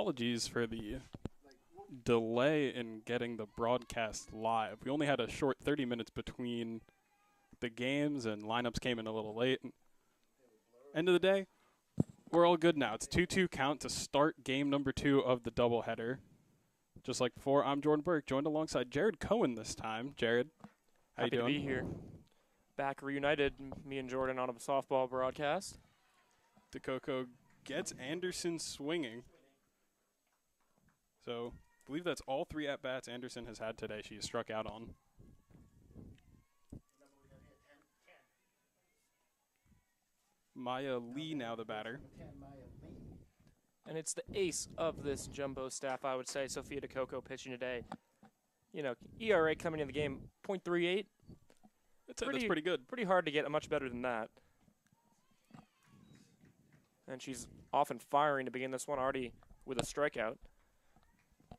apologies for the delay in getting the broadcast live. We only had a short 30 minutes between the games, and lineups came in a little late. End of the day, we're all good now. It's 2-2 count to start game number 2 of the doubleheader. Just like before, I'm Jordan Burke, joined alongside Jared Cohen this time. Jared, how you doing? Happy to be here. Back reunited, me and Jordan on a softball broadcast. DeCoco gets Anderson swinging. So, I believe that's all 3 at-bats Anderson has had today she has struck out on. Maya Lee now the batter. And it's the ace of this jumbo staff, I would say, Sophia DeCoco pitching today. You know, ERA coming in the game, .38. That's pretty good. Pretty hard to get much better than that. And she's often firing to begin this one already with a strikeout.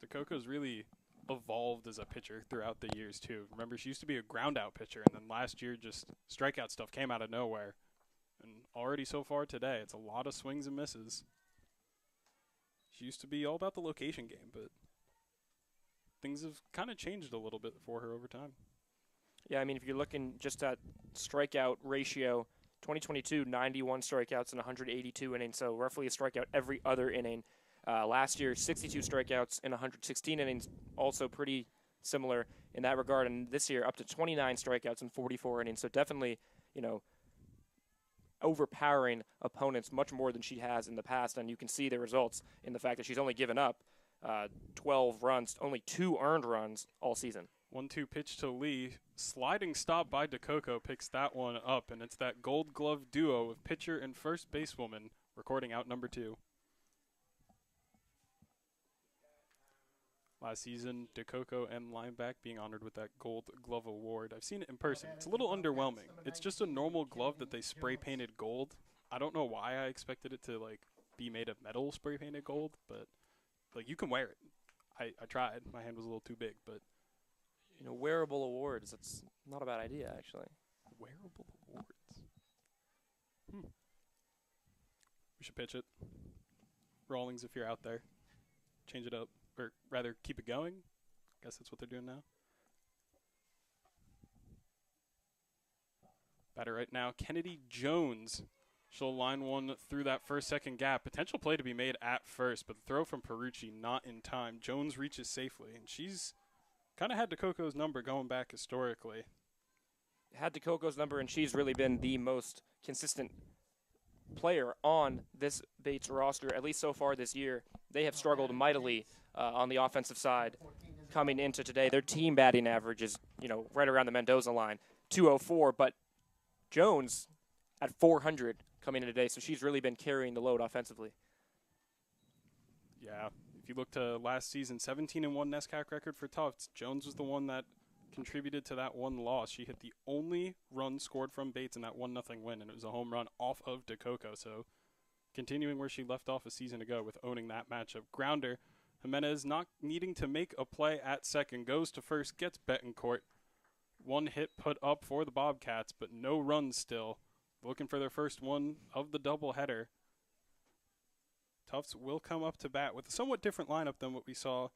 DeCoco's really evolved as a pitcher throughout the years, too. Remember, she used to be a ground-out pitcher, and then last year just strikeout stuff came out of nowhere. And already so far today, it's a lot of swings and misses. She used to be all about the location game, but things have kind of changed a little bit for her over time. Yeah, I mean, if you're looking just at strikeout ratio, 2022, 91 strikeouts in 182 innings, so roughly a strikeout every other inning. Last year, 62 strikeouts in 116 innings, also pretty similar in that regard. And this year, up to 29 strikeouts in 44 innings. So definitely, you know, overpowering opponents much more than she has in the past. And you can see the results in the fact that she's only given up 12 runs, only 2 earned runs all season. 1-2 pitch to Lee. Sliding stop by DeCoco picks that one up, and it's that Gold Glove duo of pitcher and first basewoman recording out number 2. Last season, DeCoco and Lineback being honored with that Gold Glove award. I've seen it in person. It's a little underwhelming. It's just a normal glove that they spray painted gold. I don't know why I expected it to be made of metal spray painted gold, but you can wear it. I tried. My hand was a little too big, but you know, wearable awards. That's not a bad idea, actually. Wearable awards. We should pitch it. Rawlings, if you're out there, change it up. Or rather, keep it going. I guess that's what they're doing now. Batter right now, Kennedy Jones. She'll line one through that first-second gap. Potential play to be made at first, but the throw from Perucci not in time. Jones reaches safely, and she's kind of had DeCoco's number going back historically. Had DeCoco's number, and she's really been the most consistent player on this Bates roster, at least so far this year. They have struggled mightily on the offensive side coming into today. Their team batting average is, you know, right around the Mendoza line, 204, but Jones at 400 coming in today, so she's really been carrying the load offensively. Yeah, if you look to last season, 17-1 NESCAC record for Tufts, Jones was the one that contributed to that one loss. She hit the only run scored from Bates in that 1-0 win, and it was a home run off of DeCoco. So continuing where she left off a season ago with owning that matchup. Grounder, Jimenez not needing to make a play at second, goes to first, gets Betancourt. One hit put up for the Bobcats, but no runs still. Looking for their first one of the doubleheader. Tufts will come up to bat with a somewhat different lineup than what we saw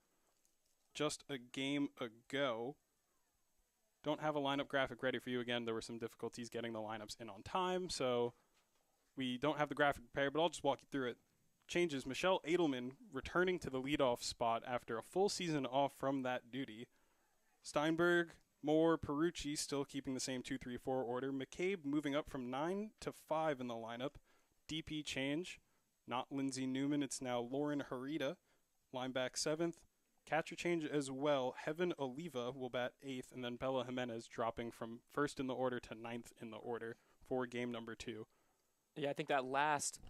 just a game ago. Don't have a lineup graphic ready for you again. There were some difficulties getting the lineups in on time, so we don't have the graphic prepared, but I'll just walk you through it. Changes, Michelle Edelman returning to the leadoff spot after a full season off from that duty. Steinberg, Moore, Perucci still keeping the same 2-3-4 order. McCabe moving up from 9 to 5 in the lineup. DP change, not Lindsey Newman, it's now Lauren Harita. Lineback 7th. Catcher change as well. Heaven Oliva will bat 8th, and then Bella Jimenez dropping from 1st in the order to 9th in the order for game number 2. Yeah, I think that last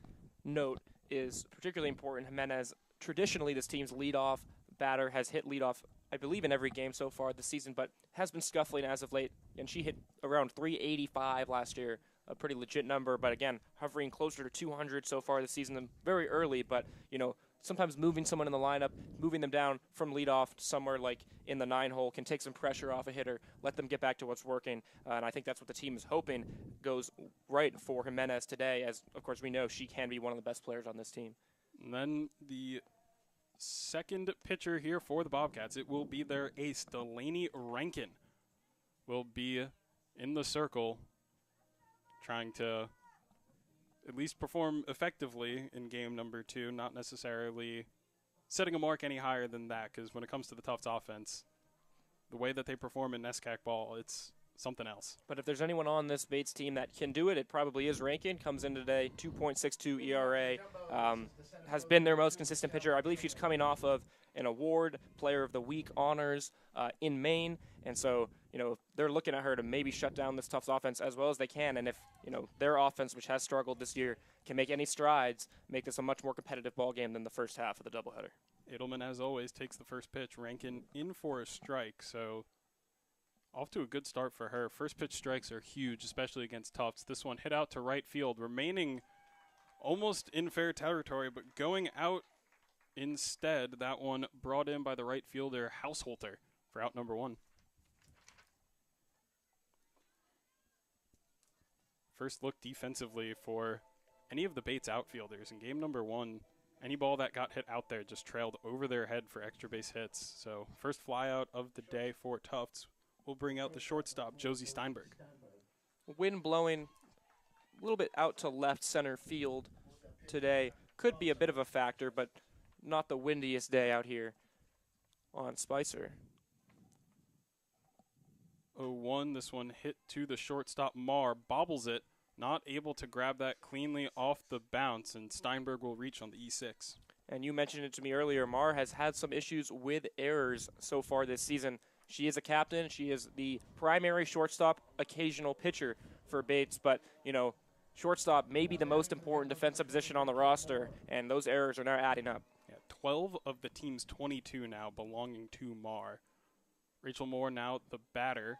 note is particularly important. Jimenez, traditionally this team's leadoff batter, has hit leadoff, I believe, in every game so far this season, but has been scuffling as of late, and she hit around 385 last year, a pretty legit number, but again, hovering closer to 200 so far this season, very early, but, you know, sometimes moving someone in the lineup, moving them down from leadoff to somewhere like in the 9-hole can take some pressure off a hitter, let them get back to what's working. And I think that's what the team is hoping goes right for Jimenez today, as, of course, we know she can be one of the best players on this team. And then the second pitcher here for the Bobcats. It will be their ace, Delaney Rankin, will be in the circle trying to at least perform effectively in game number 2, not necessarily setting a mark any higher than that, because when it comes to the Tufts offense, the way that they perform in NESCAC ball, it's something else. But if there's anyone on this Bates team that can do it, it probably is Rankin. Comes in today, 2.62 ERA, has been their most consistent pitcher. I believe she's coming off of an award, Player of the Week honors in Maine, and so they're looking at her to maybe shut down this Tufts offense as well as they can. And if their offense, which has struggled this year, can make any strides, make this a much more competitive ball game than the first half of the doubleheader. Edelman, as always, takes the first pitch. Rankin in for a strike, so off to a good start for her. First pitch strikes are huge, especially against Tufts. This one hit out to right field, remaining almost in fair territory, but going out instead. That one brought in by the right fielder, Hausholter, for out number 1. First look defensively for any of the Bates outfielders. In game number 1, any ball that got hit out there just trailed over their head for extra base hits. So first flyout of the day for Tufts will bring out the shortstop, Josie Steinberg. Wind blowing a little bit out to left center field today. Could be a bit of a factor, but not the windiest day out here on Spicer. 0-1, this one hit to the shortstop. Marr bobbles it, not able to grab that cleanly off the bounce, and Steinberg will reach on the E6. And you mentioned it to me earlier, Marr has had some issues with errors so far this season. She is a captain. She is the primary shortstop, occasional pitcher for Bates, but, shortstop may be the most important defensive position on the roster, and those errors are now adding up. Yeah, 12 of the team's 22 now belonging to Marr. Rachel Moore now the batter.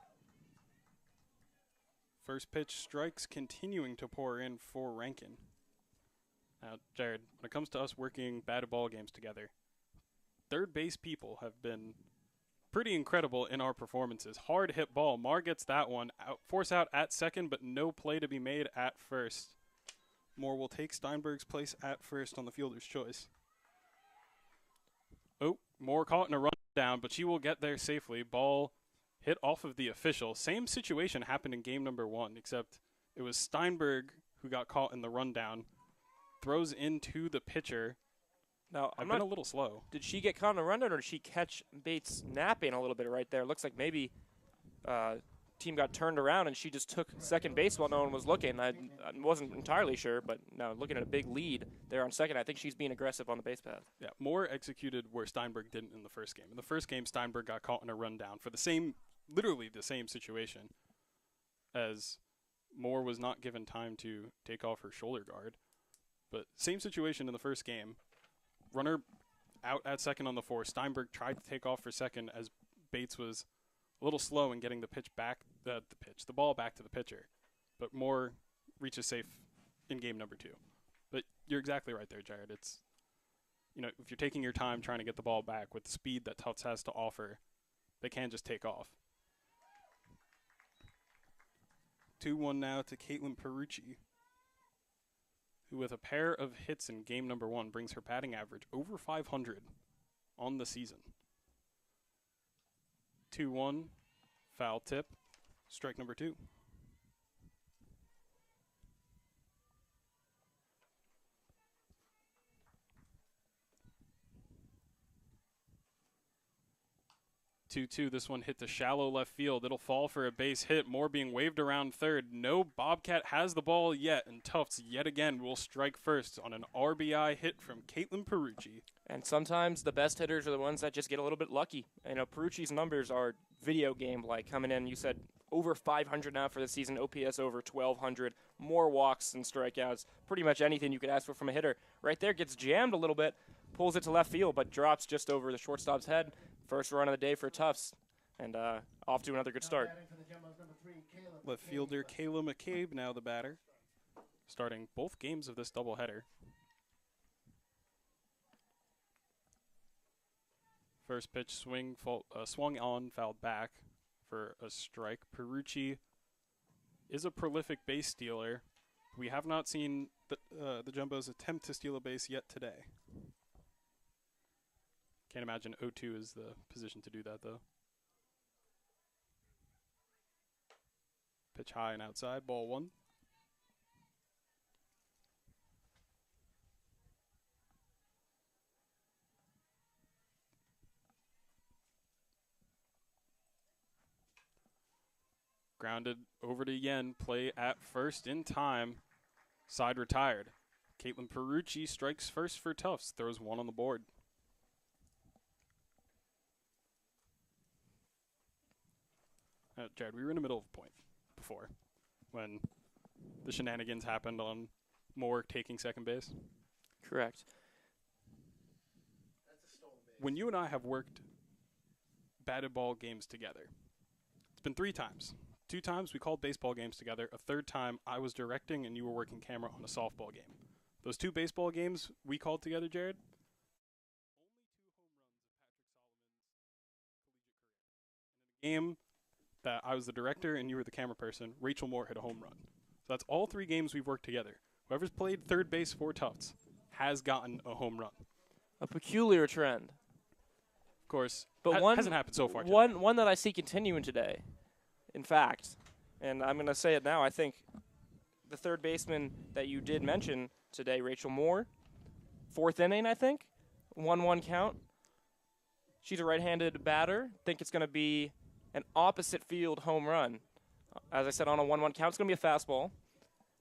First pitch strikes continuing to pour in for Rankin. Now, Jared, when it comes to us working batted ball games together, third base people have been pretty incredible in our performances. Hard hit ball. Marr gets that one. Force out at second, but no play to be made at first. Moore will take Steinberg's place at first on the fielder's choice. Oh, Moore caught in a run down, but she will get there safely. Ball hit off of the official. Same situation happened in game number 1, except it was Steinberg who got caught in the rundown. Throws into the pitcher. Now, I've been a little slow. Did she get caught in a rundown, or did she catch Bates napping a little bit right there? Looks like maybe team got turned around and she just took second base while no one was looking. I wasn't entirely sure, but now looking at a big lead there on second, I think she's being aggressive on the base path. Yeah, Moore executed where Steinberg didn't in the first game. In the first game, Steinberg got caught in a rundown for literally the same situation, as Moore was not given time to take off her shoulder guard. But same situation in the first game. Runner out at second on the 4. Steinberg tried to take off for second as Bates was a little slow in getting the ball back to the pitcher. But Moore reaches safe in game number 2. But you're exactly right there, Jared. It's, if you're taking your time trying to get the ball back with the speed that Tufts has to offer, they can just take off. 2-1 now to Caitlin Perucci, who with a pair of hits in game number 1 brings her batting average over 500 on the season. 2-1, foul tip, strike number 2. This one hit to shallow left field. It'll fall for a base hit. Moore being waved around third. No Bobcat has the ball yet, and Tufts yet again will strike first on an RBI hit from Caitlin Perucci. And sometimes the best hitters are the ones that just get a little bit lucky. Perucci's numbers are video game-like coming in. You said over 500 now for the season, OPS over 1,200, more walks and strikeouts. Pretty much anything you could ask for from a hitter. Right there, gets jammed a little bit, pulls it to left field, but drops just over the shortstop's head. First run of the day for Tufts, and off to another good start. Left fielder Kayla McCabe now the batter, starting both games of this doubleheader. First pitch swung on, fouled back for a strike. Perucci is a prolific base stealer. We have not seen the Jumbos attempt to steal a base yet today. Can't imagine 0-2 is the position to do that, though. Pitch high and outside, ball 1. Grounded over to Yen, play at first in time. Side retired. Caitlin Perucci strikes first for Tufts, throws 1 on the board. Jared, we were in the middle of a point before when the shenanigans happened on Moore taking second base. Correct. When you and I have worked batted ball games together, it's been 3 times. 2 times we called baseball games together. A 3rd time I was directing and you were working camera on a softball game. Those 2 baseball games we called together, Jared, only 2 home runs have Patrick Solomon's collegiate career. And in a game that I was the director and you were the camera person, Rachel Moore hit a home run. So that's all 3 games we've worked together. Whoever's played third base for Tufts has gotten a home run. A peculiar trend. Of course, but hasn't happened so far today. One that I see continuing today, in fact, and I'm going to say it now, I think the third baseman that you did mention today, Rachel Moore, 4th inning, I think, 1-1 count. She's a right-handed batter. Think it's going to be an opposite field home run. As I said, on a 1-1 count, it's going to be a fastball.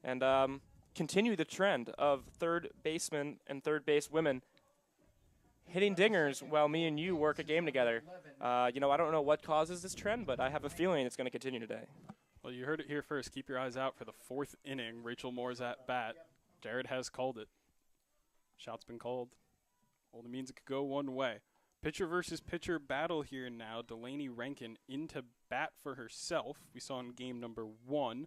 And continue the trend of third basemen and third base women hitting dingers while me and you work a game together. I don't know what causes this trend, but I have a feeling it's going to continue today. Well, you heard it here first. Keep your eyes out for the 4th inning. Rachel Moore's at bat. Jared has called it. Shot's been called. Only means it could go one way. Pitcher versus pitcher battle here now. Delaney Rankin into bat for herself. We saw in game number 1,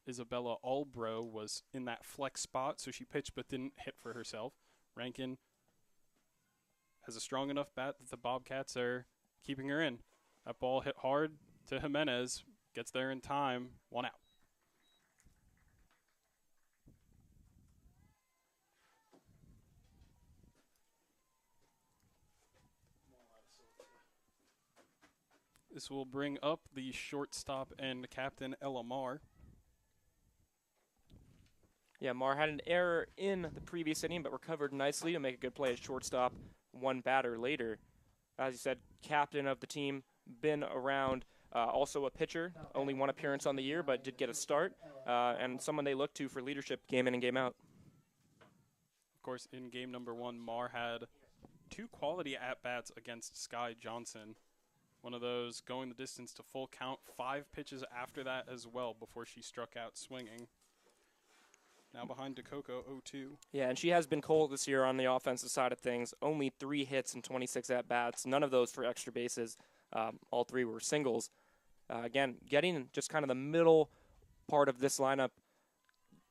Isabella Albro was in that flex spot, so she pitched but didn't hit for herself. Rankin has a strong enough bat that the Bobcats are keeping her in. That ball hit hard to Jimenez. Gets there in time. 1 out. This will bring up the shortstop and captain, Ella Marr. Yeah, Marr had an error in the previous inning, but recovered nicely to make a good play at shortstop 1 batter later. As you said, captain of the team, been around, also a pitcher, only 1 appearance on the year, but did get a start, and someone they look to for leadership game in and game out. Of course, in game number 1, Marr had 2 quality at-bats against Sky Johnson. One of those going the distance to full count, 5 pitches after that as well before she struck out swinging. Now behind DeCoco, 0-2. Yeah, and she has been cold this year on the offensive side of things. Only 3 hits and 26 at-bats, none of those for extra bases. All 3 were singles. Again, getting just kind of the middle part of this lineup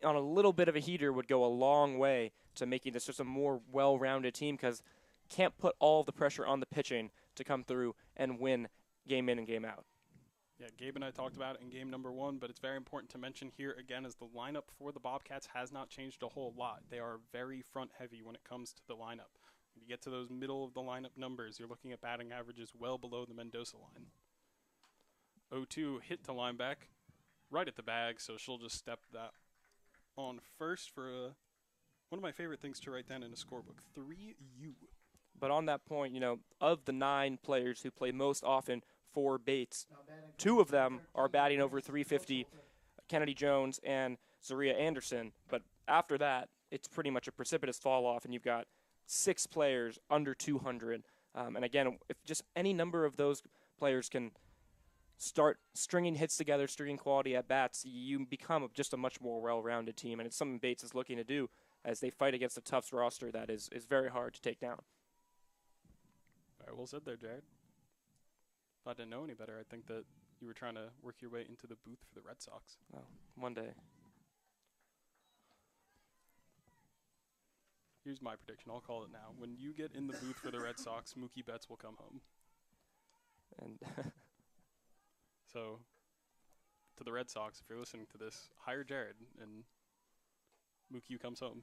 on a little bit of a heater would go a long way to making this just a more well-rounded team, because can't put all the pressure on the pitching to come through and win game in and game out. Yeah, Gabe and I talked about it in game number 1, but it's very important to mention here again as the lineup for the Bobcats has not changed a whole lot. They are very front-heavy when it comes to the lineup. When you get to those middle of the lineup numbers, you're looking at batting averages well below the Mendoza line. 0-2 hit to line back, right at the bag, so she'll just step that on first for one of my favorite things to write down in a scorebook, 3U. But on that point, of the 9 players who play most often for Bates, 2 of them are batting over 350, Kennedy Jones and Zaria Anderson. But after that, it's pretty much a precipitous fall off, and you've got 6 players under 200. And again, if just any number of those players can start stringing hits together, stringing quality at bats, you become just a much more well-rounded team. And it's something Bates is looking to do as they fight against a Tufts roster that is very hard to take down. Very well said there, Jared. If I didn't know any better, I'd think that you were trying to work your way into the booth for the Red Sox. Oh, one day. Here's my prediction. I'll call it now. When you get in the booth for the Red Sox, Mookie Betts will come home. And so, to the Red Sox, if you're listening to this, hire Jared and Mookie comes home.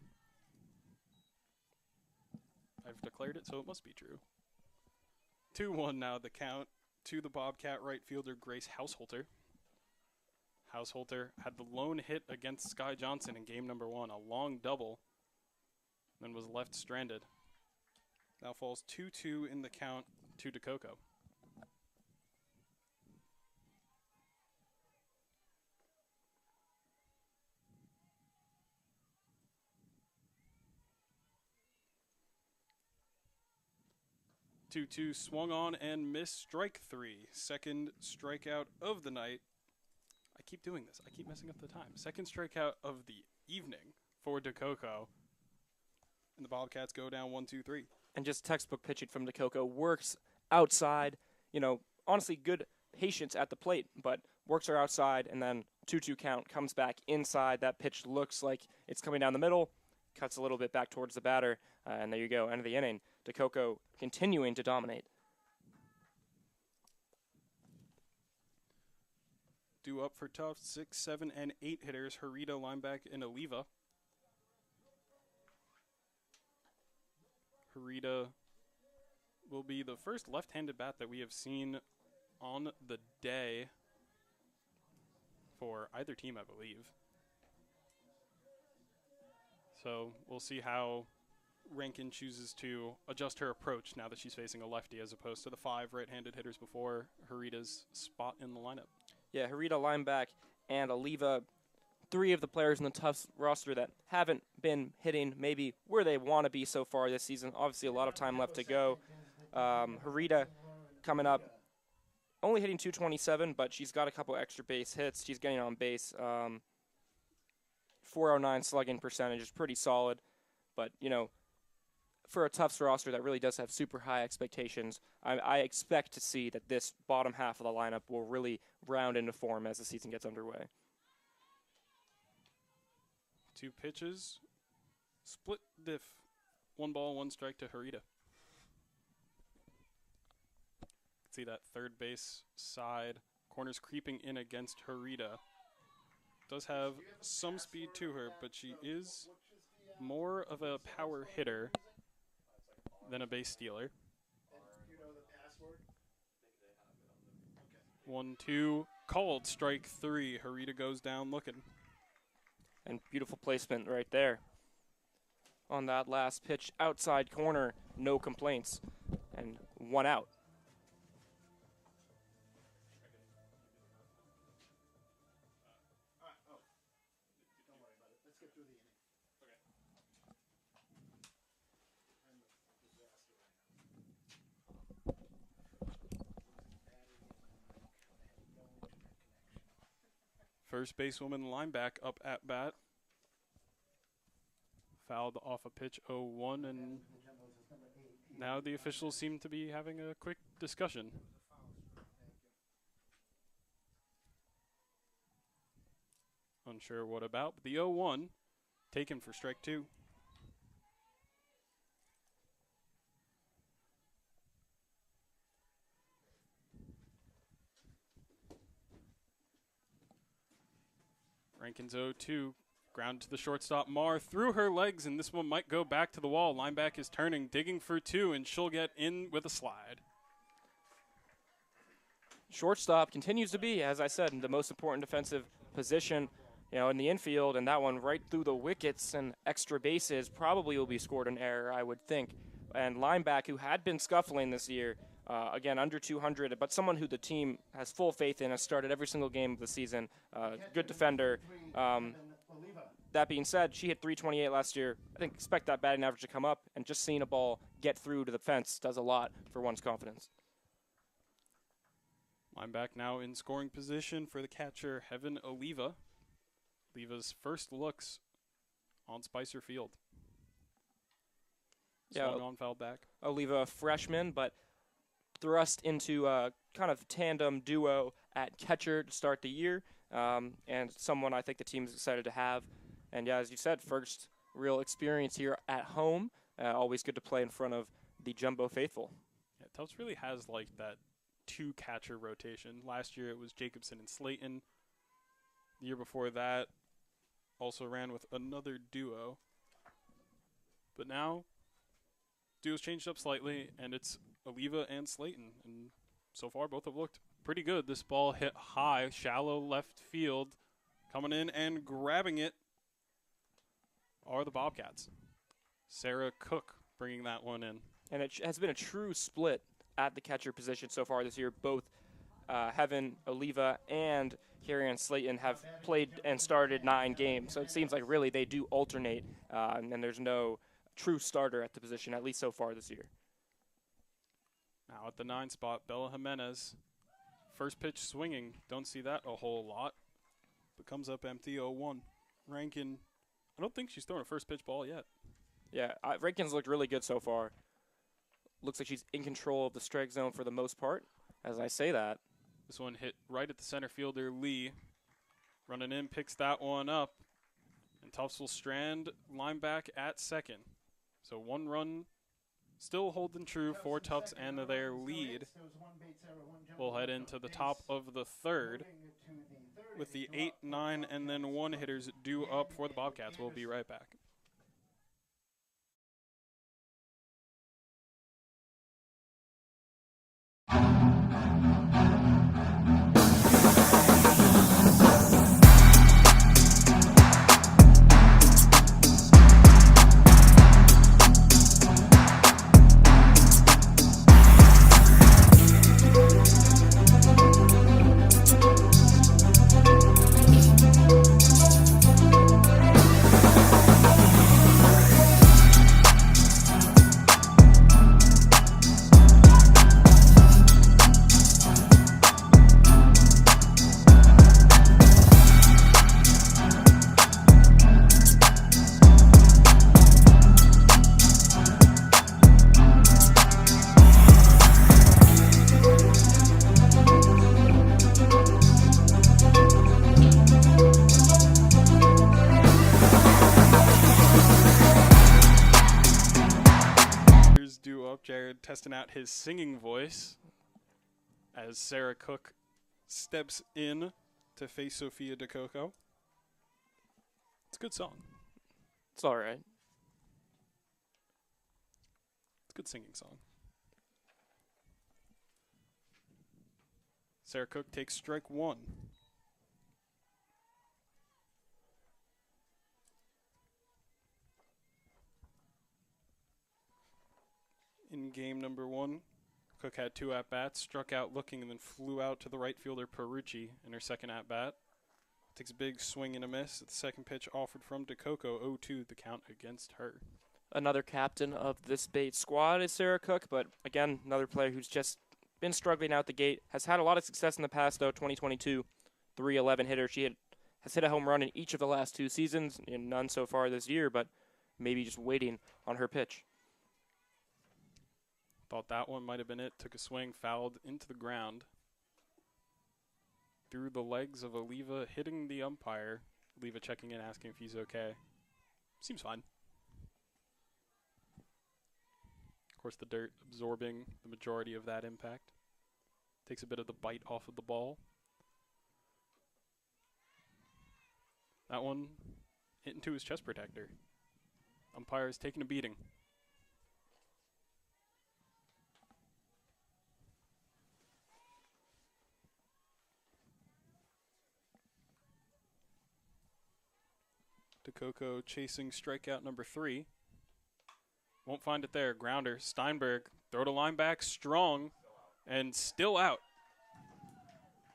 I've declared it, so it must be true. 2-1 now the count to the Bobcat right fielder Grace Householter. Householter had the lone hit against Sky Johnson in game number 1, a long double, then was left stranded. Now falls 2-2 in the count to DeCoco. Two swung on and missed, strike 3. Second strikeout of the night. I keep doing this. I keep messing up the time. Second strikeout of the evening for DeCoco. And the Bobcats go down 1-2-3. And just textbook pitching from DeCoco. Works outside. Honestly, good patience at the plate, but works her outside, and then 2-2 count, comes back inside. That pitch looks like it's coming down the middle, cuts a little bit back towards the batter, and there you go, end of the inning. DeCoco continuing to dominate. Due up for Tufts, 6, 7, and 8 hitters. Harita, lineback, and Oliva. Harita will be the first left-handed bat that we have seen on the day for either team, I believe. So we'll see how Rankin chooses to adjust her approach now that she's facing a lefty as opposed to the 5 right-handed hitters before Harita's spot in the lineup. Yeah, Harita lineback and Oliva, 3 of the players in the Tufts roster that haven't been hitting maybe where they want to be so far this season. Obviously, a lot of time left to go. Harita coming up, only hitting .227, but she's got a couple extra base hits. She's getting on base. 409 slugging percentage is pretty solid, but, for a Tufts roster that really does have super high expectations, I expect to see that this bottom half of the lineup will really round into form as the season gets underway. 2 pitches, split diff, 1 ball, 1 strike to Harita. See that third base side, corners creeping in against Harita. Does have some speed to her, but she is more of a power hitter than a base stealer. 1-2, called strike 3. Harita goes down looking. And beautiful placement right there. On that last pitch, outside corner, no complaints, and 1 out. First basewoman lineback up at bat. Fouled off a pitch 0-1, and now the officials seem to be having a quick discussion. Unsure what about, but the 0-1 taken for strike 2. Rankin's 0-2, ground to the shortstop. Marr through her legs, and this one might go back to the wall. Lineback is turning, digging for 2, and she'll get in with a slide. Shortstop continues to be, as I said, the most important defensive position, in the infield, and that one right through the wickets and extra bases probably will be scored an error, I would think. And lineback, who had been scuffling this year, again, under 200, but someone who the team has full faith in, has started every single game of the season. Good defender. That being said, she hit .328 last year. I think expect that batting average to come up, and just seeing a ball get through to the fence does a lot for one's confidence. Lineback now in scoring position for the catcher, Heaven Oliva. Oliva's first looks on Spicer Field. Swung on, fouled back. Oliva, a freshman, but thrust into a kind of tandem duo at catcher to start the year, and someone I think the team is excited to have. And yeah, as you said, first real experience here at home. Always good to play in front of the Jumbo faithful. Yeah, Tufts really has like that 2 catcher rotation. Last year it was Jacobson and Slayton. The year before that also ran with another duo. But now duo's changed up slightly, and it's Oliva and Slayton. And so far, both have looked pretty good. This ball hit high, shallow left field. Coming in and grabbing it are the Bobcats. Sarah Cook bringing that one in. And it has been a true split at the catcher position so far this year. Both Heaven, Oliva, and Carrie-Ann Slayton have played and started 9 games. So it seems like really they do alternate, and there's no true starter at the position, at least so far this year. Now at the 9 spot, Bella Jimenez. First pitch swinging. Don't see that a whole lot. But comes up empty, 0-1. Rankin, I don't think she's thrown a first pitch ball yet. Yeah, Rankin's looked really good so far. Looks like she's in control of the strike zone for the most part. As I say that. This one hit right at the center fielder, Lee. Running in, picks that one up. And Tufts will strand line back at second. So 1 run still holding true for Tufts and their lead. We'll head into the top of the 3rd with the 8, 9, and then 1 hitters due up for the Bobcats. We'll be right back. Jared testing out his singing voice as Sarah Cook steps in to face Sophia DeCoco. It's a good song. It's all right. It's a good singing song. Sarah Cook takes strike 1. In game number 1, Cook had 2 at-bats, struck out looking, and then flew out to the right fielder Perucci in her second at-bat. Takes a big swing and a miss at the second pitch offered from DeCoco, 0-2 the count against her. Another captain of this Bates squad is Sarah Cook, but again, another player who's just been struggling out the gate. Has had a lot of success in the past, though, 2022, 311 hitter. She has hit a home run in each of the last 2 seasons, and none so far this year, but maybe just waiting on her pitch. Thought that one might have been it. Took a swing, fouled into the ground. Through the legs of Oliva, hitting the umpire. Oliva checking in, asking if he's okay. Seems fine. Of course, the dirt absorbing the majority of that impact. Takes a bit of the bite off of the ball. That one hit into his chest protector. Umpire is taking a beating. DeCoco chasing strikeout number 3. Won't find it there. Grounder. Steinberg. Throw to line back. Strong. And still out.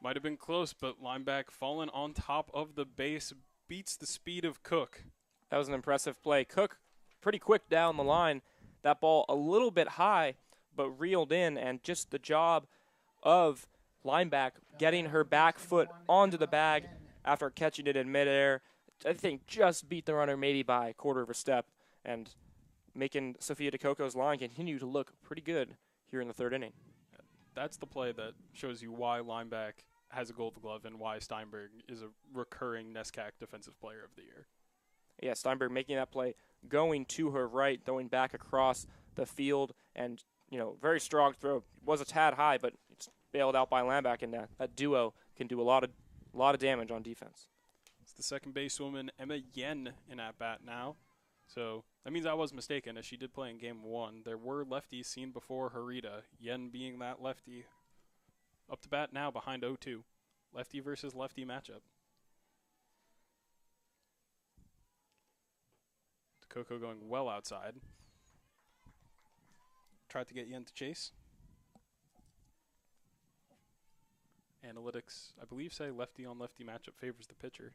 Might have been close, but line back falling on top of the base. Beats the speed of Cook. That was an impressive play. Cook pretty quick down the line. That ball a little bit high, but reeled in. And just the job of lineback getting her back foot onto the bag after catching it in midair. I think just beat the runner maybe by a quarter of a step and making Sophia DeCoco's line continue to look pretty good here in the 3rd inning. That's the play that shows you why lineback has a gold glove and why Steinberg is a recurring NESCAC Defensive Player of the Year. Yeah, Steinberg making that play, going to her right, going back across the field, and, very strong throw. Was a tad high, but it's bailed out by lineback, and that duo can do a lot of damage on defense. The second basewoman, Emma Yen, in at bat now. So That means I was mistaken, as she did play in game 1. There were lefties seen before Harita, Yen being that lefty. Up to bat now behind 0-2. Lefty versus lefty matchup. Coco going well outside. Tried to get Yen to chase. Analytics, I believe, say lefty on lefty matchup favors the pitcher.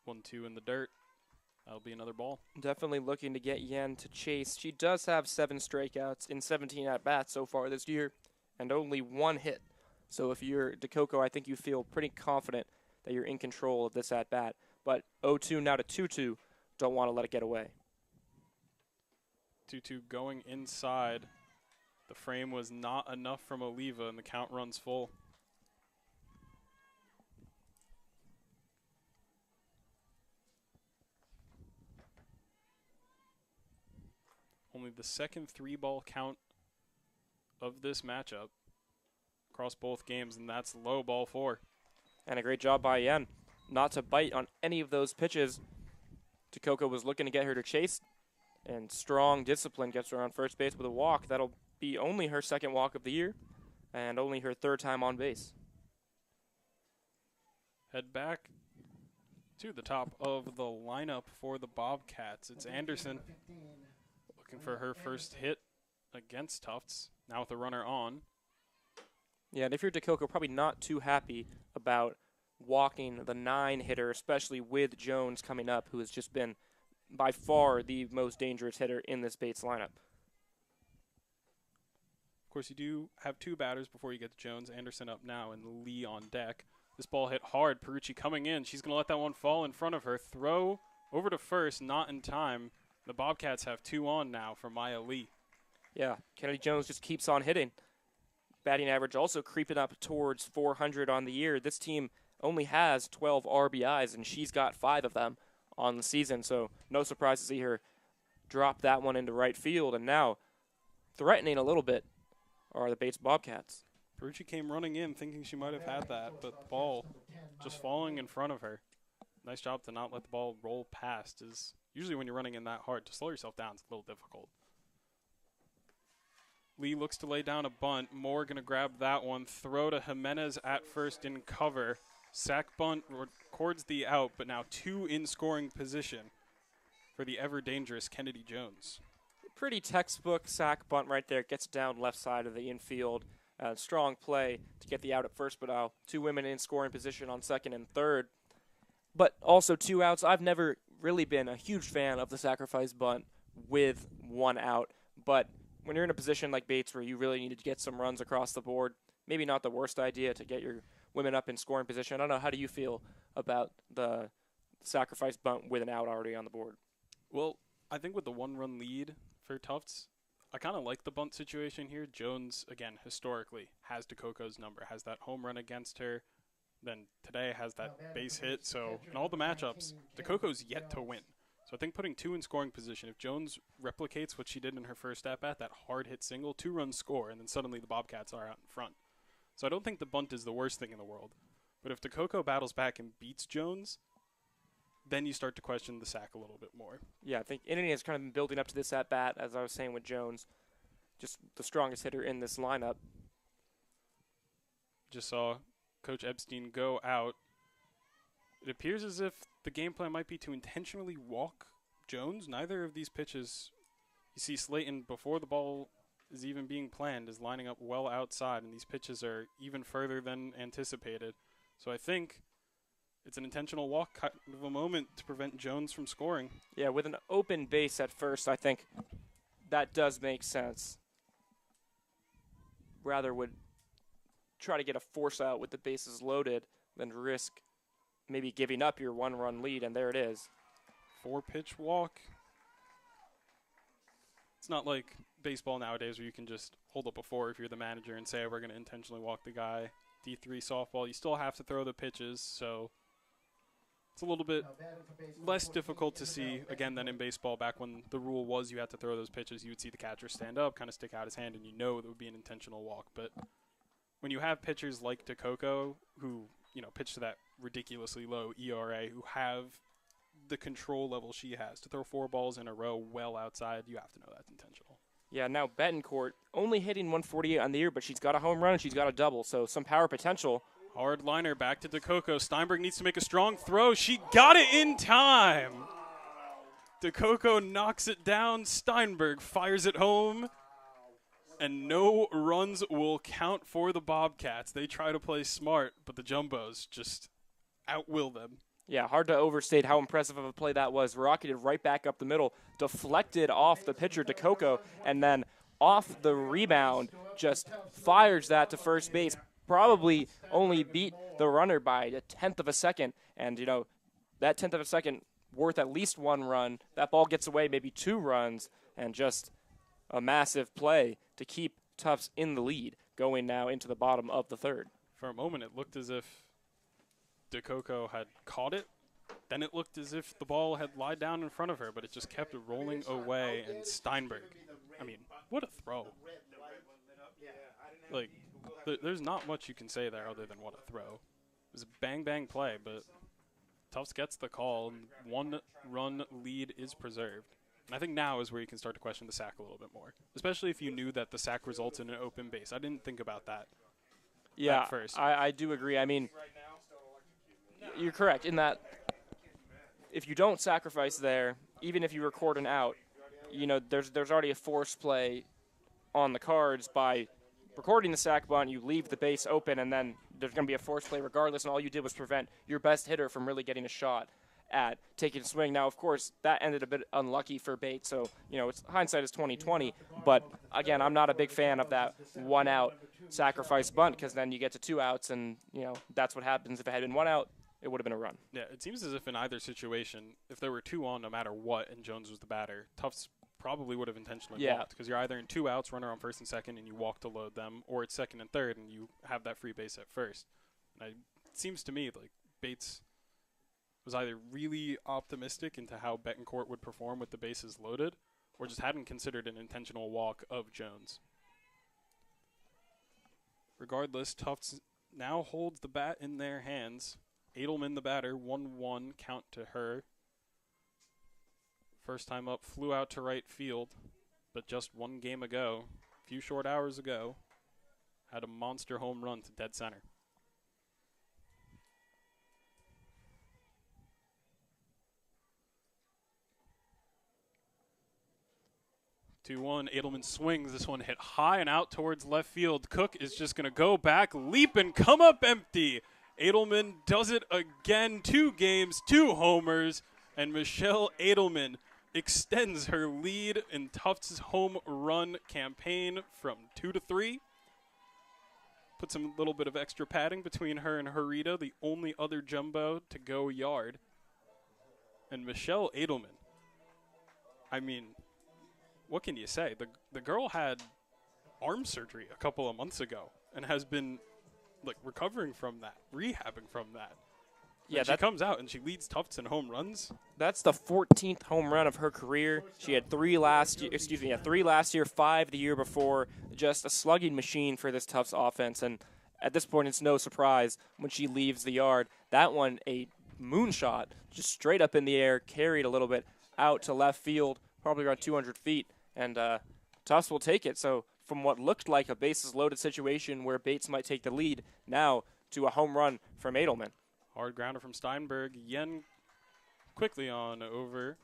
One, two in the dirt. That'll be another ball. Definitely looking to get Yen to chase. She does have 7 strikeouts in 17 at-bats so far this year and only 1 hit. So if you're DeCoco, I think you feel pretty confident that you're in control of this at-bat. But 0-2 now to 2-2. Don't want to let it get away. 2-2 going inside. The frame was not enough from Oliva, and the count runs full. Only the second 3-ball count of this matchup across both games, and that's low, ball 4. And a great job by Yen not to bite on any of those pitches. DeCoco was looking to get her to chase, and strong discipline gets her on first base with a walk. That'll be only her 2nd walk of the year and only her 3rd time on base. Head back to the top of the lineup for the Bobcats. It's Anderson looking for her first hit against Tufts, now with a runner on. Yeah, and if you're DeCoco, probably not too happy about walking the 9-hitter, especially with Jones coming up, who has just been by far the most dangerous hitter in this Bates lineup. Of course, you do have 2 batters before you get to Jones. Anderson up now and Lee on deck. This ball hit hard. Perucci coming in. She's going to let that one fall in front of her. Throw over to first, not in time. The Bobcats have 2 on now for Maya Lee. Yeah, Kennedy Jones just keeps on hitting. Batting average also creeping up towards 400 on the year. This team only has 12 RBIs, and she's got 5 of them on the season. So no surprise to see her drop that one into right field. And now threatening a little bit are the Bates Bobcats. Perucci came running in thinking she might have had that, but the ball just falling in front of her. Nice job to not let the ball roll past. Is usually when you're running in that hard, to slow yourself down is a little difficult. Lee looks to lay down a bunt. Moore going to grab that one. Throw to Jimenez at first in cover. Sack bunt records the out, but now 2 in scoring position for the ever-dangerous Kennedy Jones. Pretty textbook sack bunt right there. Gets down left side of the infield. Strong play to get the out at first, but now 2 women in scoring position on 2nd and 3rd. But also 2 outs. I've never really been a huge fan of the sacrifice bunt with 1 out, but when you're in a position like Bates where you really need to get some runs across the board, maybe not the worst idea to get your women up in scoring position. I don't know, how do you feel about the sacrifice bunt with an out already on the board? Well, I think with the 1-run lead for Tufts, I kind of like the bunt situation here. Jones, again, historically, has DeCoco's number, has that home run against her, then today has that base hit. So in all the matchups, DeCoco's yet to win. So I think putting 2 in scoring position, if Jones replicates what she did in her first at-bat, that hard hit single, 2-run score, and then suddenly the Bobcats are out in front. So I don't think the bunt is the worst thing in the world. But if DeCoco battles back and beats Jones, then you start to question the sack a little bit more. Yeah, I think Indiana has kind of been building up to this at-bat, as I was saying with Jones, just the strongest hitter in this lineup. Just saw Coach Epstein go out. It appears as if the game plan might be to intentionally walk Jones. Neither of these pitches, you see Slayton, before the ball is even being planned, is lining up well outside, and these pitches are even further than anticipated. So I think it's an intentional walk kind of a moment to prevent Jones from scoring. Yeah, with an open base at first, I think that does make sense. Rather would try to get a force out with the bases loaded than risk maybe giving up your 1-run lead, and there it is. 4-pitch walk. It's not like baseball nowadays where you can just hold up a 4 if you're the manager and say, we're going to intentionally walk the guy. D3 softball, you still have to throw the pitches, so it's a little bit less difficult to see, again, than in baseball. Back when the rule was you had to throw those pitches, you would see the catcher stand up, kind of stick out his hand, and you know it would be an intentional walk. But when you have pitchers like DeCoco who, pitch to that ridiculously low ERA who have the control level she has. To throw 4 balls in a row well outside, you have to know that's intentional. Yeah, now Betancourt only hitting 148 on the year, but she's got a home run and she's got a double, so some power potential. Hard liner back to DeCoco. Steinberg needs to make a strong throw. She got it in time. DeCoco knocks it down. Steinberg fires it home. And no runs will count for the Bobcats. They try to play smart, but the Jumbos just outwill them. Yeah, hard to overstate how impressive of a play that was. Rocketed right back up the middle, deflected off the pitcher, DeCoco, and then off the rebound, just fires that to first base. Probably only beat the runner by a tenth of a second. And, you know, that tenth of a second worth at least 1 run. That ball gets away, maybe 2 runs, and just a massive play to keep Tufts in the lead, going now into the bottom of the 3rd. For a moment, it looked as if DeCoco had caught it. Then it looked as if the ball had lied down in front of her, but it just kept rolling away. And Steinberg, I mean, what a throw. Like, there's not much you can say there other than what a throw. It was a bang-bang play, but Tufts gets the call, and 1-run lead is preserved. And I think now is where you can start to question the sack a little bit more, especially if you knew that the sack results in an open base. I didn't think about that. Yeah, at first. I do agree. I mean, you're correct in that if you don't sacrifice there, even if you record an out, you know, there's already a force play on the cards by recording the sack bunt. You leave the base open, and then there's going to be a force play regardless, and all you did was prevent your best hitter from really getting a shot at taking a swing. Now, of course, that ended a bit unlucky for Bates, so, you know, it's hindsight is 20/20. But, again, I'm not a big fan of that 1-out sacrifice bunt because then you get to 2 outs, and, you know, that's what happens. If it had been 1 out, it would have been a run. Yeah, it seems as if in either situation, if there were 2 on no matter what and Jones was the batter, Tufts probably would have intentionally walked because you're either in 2 outs, runner on first and second, and you walk to load them, or it's second and third, and you have that free base at first. And it seems to me like Bates was either really optimistic into how Betancourt would perform with the bases loaded, or just hadn't considered an intentional walk of Jones. Regardless, Tufts now holds the bat in their hands. Edelman, the batter, 1-1 count to her. First time up, flew out to right field, but just 1 game ago, a few short hours ago, had a monster home run to dead center. 2-1, Edelman swings. This one hit high and out towards left field. Cook is just going to go back, leap, and come up empty. Edelman does it again. 2 games, 2 homers, and Michelle Edelman extends her lead in Tufts' home run campaign from 2 to 3. Put some little bit of extra padding between her and Harita, the only other jumbo to go yard. And Michelle Edelman, I mean, what can you say? The girl had arm surgery a couple of months ago and has been like recovering from that, rehabbing from that. Yeah, she comes out and she leads Tufts in home runs. That's the 14th home run of her career. She had 3 last year. 3 last year, 5 the year before. Just a slugging machine for this Tufts offense. And at this point, it's no surprise when she leaves the yard. That one, a moonshot, just straight up in the air, carried a little bit out to left field, probably around 200 feet. And Tufts will take it. So from what looked like a bases-loaded situation where Bates might take the lead, now to a home run from Edelman. Hard grounder from Steinberg. Yen quickly on over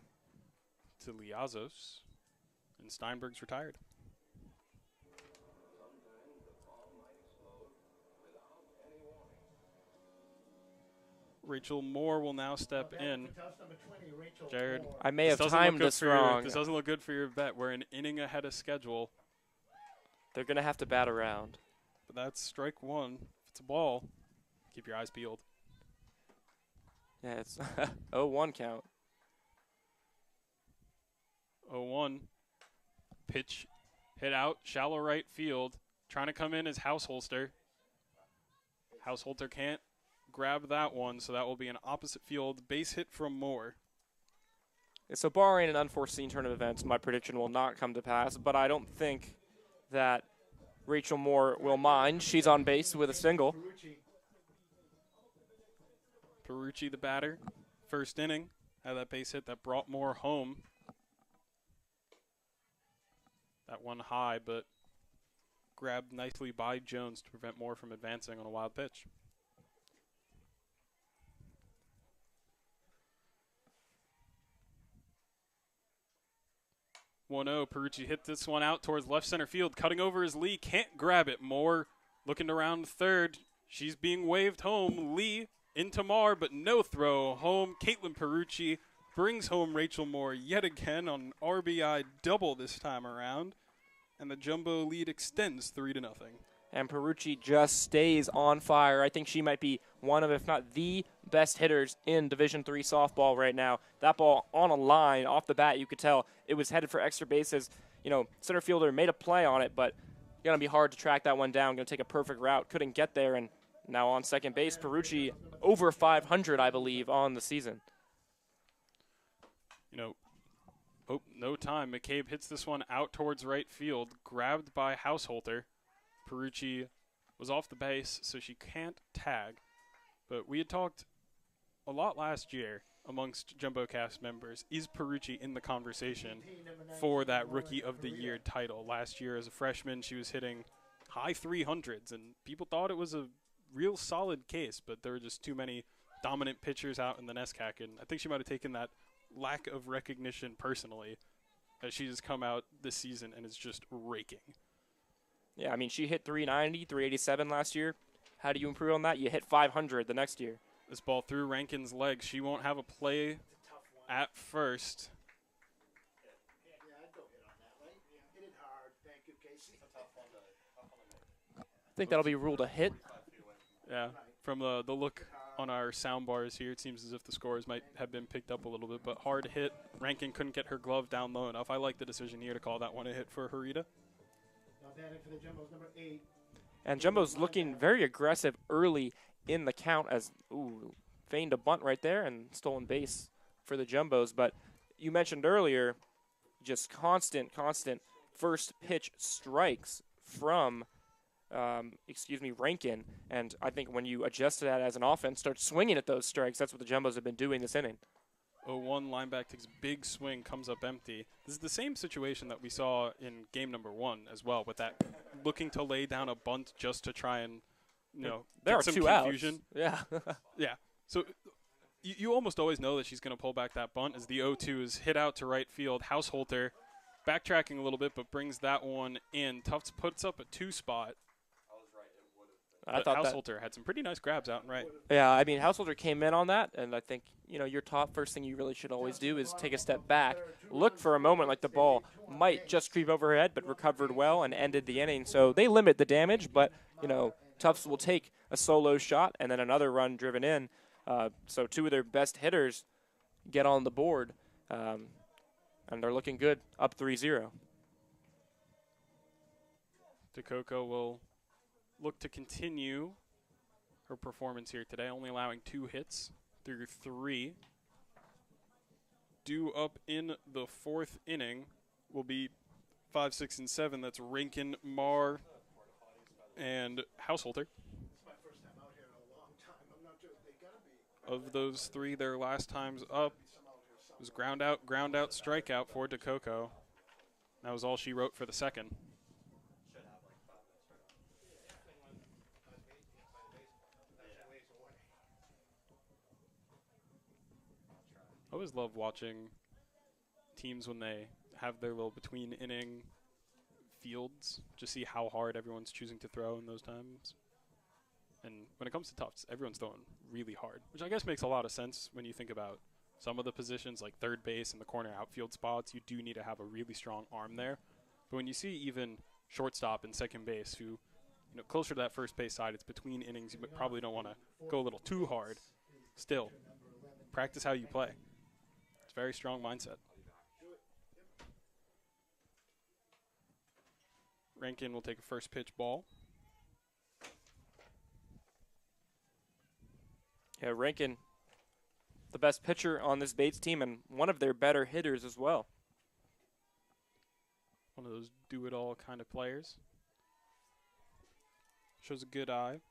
to Liazos. And Steinberg's retired. Rachel Moore will now step in. Jared, I may have timed this wrong. This doesn't look good for your bet. We're an inning ahead of schedule. They're going to have to bat around. But that's strike 1. If it's a ball, keep your eyes peeled. Yeah, it's 0-1 count. 0-1. Pitch hit out, shallow right field. Trying to come in is Householster. Householter can't grab that one, so that will be an opposite field base hit from Moore. So barring an unforeseen turn of events, my prediction will not come to pass, but I don't think that Rachel Moore will mind. She's on base with a single. Perucci, the batter, first inning, had that base hit that brought more home. That one high, but grabbed nicely by Jones to prevent Moore from advancing on a wild pitch. 1-0, Perucci hit this one out towards left center field, cutting over his Lee, can't grab it. Moore looking around third. She's being waved home. Lee into Marr, but no throw home. Caitlin Perucci brings home Rachel Moore yet again on an RBI double this time around, and the Jumbo lead extends 3-0. And Perucci just stays on fire. I think she might be one of, if not the best hitters in Division III softball right now. That ball on a line off the bat, you could tell it was headed for extra bases. You know, center fielder made a play on it, but going to be hard to track that one down. Going to take a perfect route. Couldn't get there, and now on second base, Perucci over 500, I believe, on the season. You know, oh, no time. McCabe hits this one out towards right field, grabbed by Hausholter. Perucci was off the base, so she can't tag. But we had talked a lot last year amongst JumboCast members. Is Perucci in the conversation for that Rookie of the Year title? Last year as a freshman, she was hitting high 300s, and people thought it was a real solid case, but there were just too many dominant pitchers out in the NESCAC, and I think she might have taken that lack of recognition personally as she has come out this season and is just raking. Yeah, I mean, she hit 390, 387 last year. How do you improve on that? You hit 500 the next year. This ball through Rankin's legs. She won't have a play at first. I think that'll be ruled a hit. Yeah, from the look on our sound bars here, it seems as if the scores might have been picked up a little bit, but hard hit. Rankin couldn't get her glove down low enough. I like the decision here to call that one a hit for Harita. And Jumbo's looking very aggressive early in the count as, feigned a bunt right there and stolen base for the Jumbos. But you mentioned earlier just constant first pitch strikes from, Rankin. And I think when you adjust that as an offense, start swinging at those strikes, that's what the Jumbos have been doing this inning. 0-1, lineback takes a big swing, comes up empty. This is the same situation that we saw in game number 1 as well, with that looking to lay down a bunt just to try and, there get some two confusion. Outs. Yeah. Yeah. So you almost always know that she's going to pull back that bunt as the 0-2 is hit out to right field. Hausholter backtracking a little bit, but brings that one in. Tufts puts up a 2 spot. I thought Hausholter had some pretty nice grabs out and right. Yeah, I mean, Hausholter came in on that, and I think, your first thing you really should always do is take a step back, look for a moment like the ball might just creep over her head, but recovered well and ended the inning. So they limit the damage, but, Tufts will take a solo shot and then another run driven in. So 2 of their best hitters get on the board, and they're looking good, up 3-0. DeCoco will look to continue her performance here today, only allowing 2 hits through 3. Due up in the 4th inning will be 5, 6, and 7. That's Rankin, Marr, and Hausholter. Of those 3, their last times up was ground out, strikeout for DeCoco. That was all she wrote for the second. I always love watching teams when they have their little between inning fields, just see how hard everyone's choosing to throw in those times. And when it comes to Tufts, everyone's throwing really hard, which I guess makes a lot of sense when you think about some of the positions like third base and the corner outfield spots. You do need to have a really strong arm there. But when you see even shortstop and second base who, closer to that first base side, it's between innings, you probably don't want to go a little too hard. Still, practice how you play. It's a very strong mindset. Rankin will take a first pitch ball. Yeah, Rankin, the best pitcher on this Bates team and one of their better hitters as well. One of those do-it-all kind of players. Shows a good eye.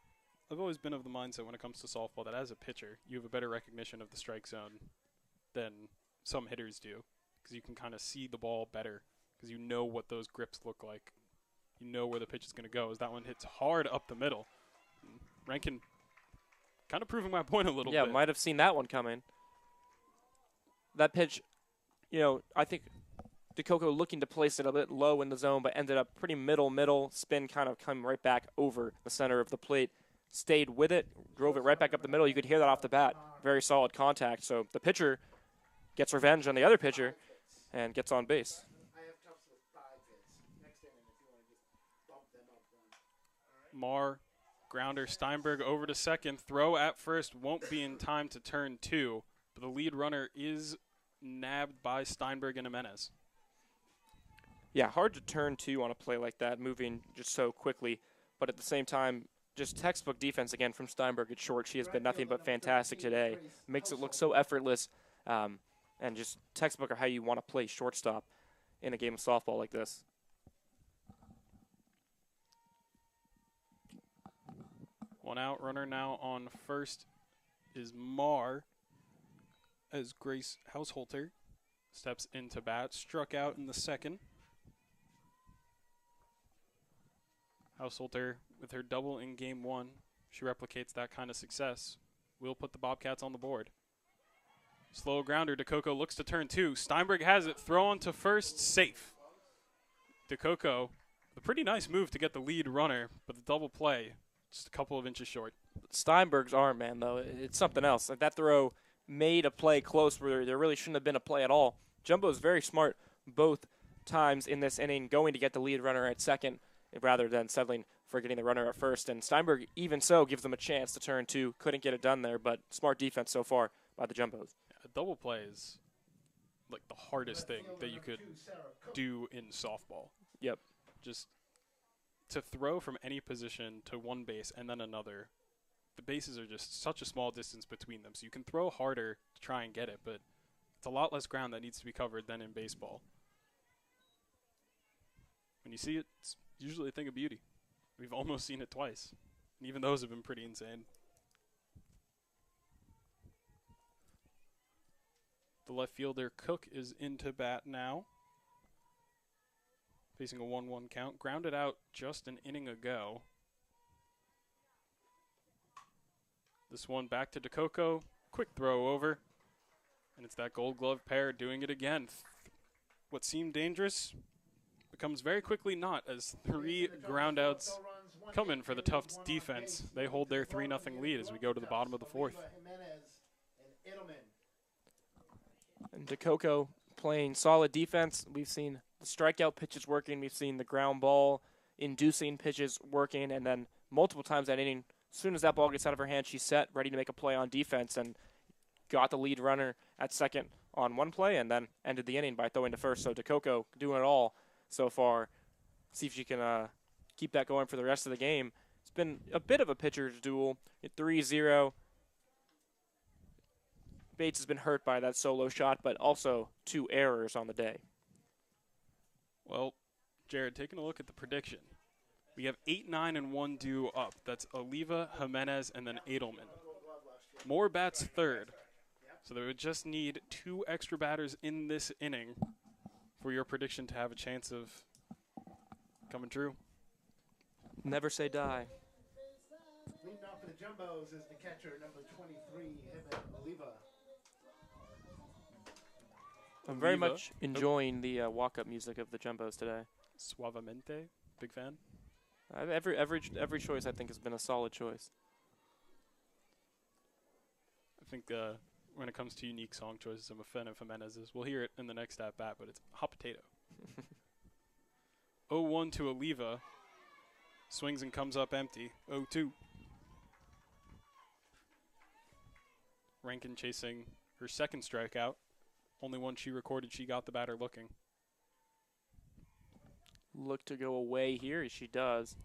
I've always been of the mindset when it comes to softball that as a pitcher, you have a better recognition of the strike zone than some hitters do, because you can kind of see the ball better because you know what those grips look like. You know where the pitch is going to go. As that one hits hard up the middle. Rankin kind of proving my point a little bit. Yeah, might have seen that one coming. That pitch, I think DeCoco looking to place it a bit low in the zone, but ended up pretty middle, spin kind of coming right back over the center of the plate. Stayed with it, drove it right back up the middle. You could hear that off the bat. Very solid contact. So the pitcher gets revenge on the other pitcher and gets on base. Marr, grounder, Steinberg over to second. Throw at first won't be in time to turn 2, but the lead runner is nabbed by Steinberg and Jimenez. Yeah, hard to turn 2 on a play like that, moving just so quickly. But at the same time, just textbook defense again from Steinberg at short. She has been nothing but fantastic today. Makes it look so effortless, and just textbook of how you want to play shortstop in a game of softball like this. One out, runner now on first is Marr as Grace Hausholter steps into bat. Struck out in the second. Hausholter with her double in game 1. She replicates that kind of success. Will put the Bobcats on the board. Slow grounder, DeCoco looks to turn 2. Steinberg has it, throw on to first, safe. DeCoco, a pretty nice move to get the lead runner, but the double play just a couple of inches short. Steinberg's arm, man, though, it's something else. Like that throw made a play close where there really shouldn't have been a play at all. Jumbo is very smart both times in this inning, going to get the lead runner at second rather than settling for getting the runner at first. And Steinberg, even so, gives them a chance to turn 2. Couldn't get it done there, but smart defense so far by the Jumbos. A double play is like the hardest thing that you could do in softball. Yep. Just to throw from any position to one base and then another, the bases are just such a small distance between them. So you can throw harder to try and get it, but it's a lot less ground that needs to be covered than in baseball. When you see it, it's usually a thing of beauty. We've almost seen it twice, and even those have been pretty insane. The left fielder, Cook, is into bat now. Facing a 1-1 count. Grounded out just an inning ago. This one back to DeCoco. Quick throw over. And it's that Gold Glove pair doing it again. What seemed dangerous becomes very quickly not, as 3 groundouts come in for the Tufts defense. They hold their 3-0 lead as we go to the bottom of the 4th. And DeCoco playing solid defense. We've seen the strikeout pitches working. We've seen the ground ball inducing pitches working. And then multiple times that inning, as soon as that ball gets out of her hand, she's set, ready to make a play on defense, and got the lead runner at second on one play and then ended the inning by throwing to first. So DeCoco doing it all so far. See if she can keep that going for the rest of the game. It's been a bit of a pitcher's duel at 3-0. Bates has been hurt by that solo shot, but also 2 errors on the day. Well, Jared, taking a look at the prediction. We have 8, 9, and 1 due up. That's Oliva, Jimenez, and then Edelman. Moore bats third. So they would just need 2 extra batters in this inning for your prediction to have a chance of coming true. Never say die. Leading off for the Jumbos is the catcher, number 23, Oliva. I'm very much enjoying the walk-up music of the Jumbos today. Suavemente, big fan. Every choice I think has been a solid choice. I think when it comes to unique song choices, I'm a fan of Jimenez's. We'll hear it in the next at-bat, but it's hot potato. 0-1 to Oliva. Swings and comes up empty. 0-2. Rankin chasing her second strikeout. Only one she recorded. She got the batter looking. Look to go away here, as she does.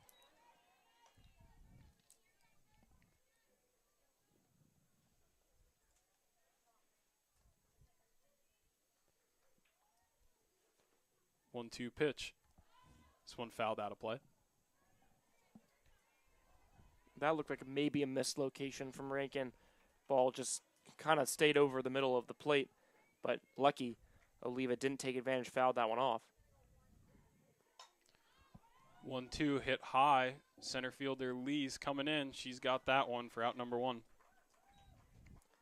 One-two pitch. This one fouled out of play. That looked like maybe a missed location from Rankin. Ball just kind of stayed over the middle of the plate, but lucky Oliva didn't take advantage, fouled that one off. 1-2 hit high. Center fielder Lee's coming in. She's got that one for out number 1. I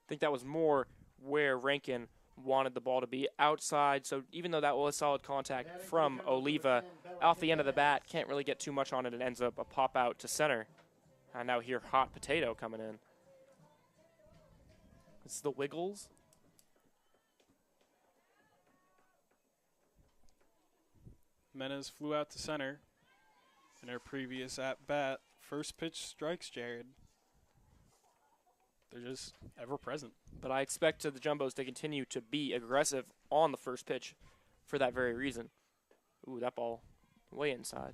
think that was more where Rankin wanted the ball to be outside. So even though that was solid contact from Oliva, off the end of the bat, can't really get too much on it. It ends up a pop out to center. And now here, Hot Potato coming in. This is the Wiggles. Jimenez flew out to center in her previous at-bat. First pitch strikes Jared. They're just ever present. But I expect the Jumbos to continue to be aggressive on the first pitch for that very reason. Ooh, that ball way inside.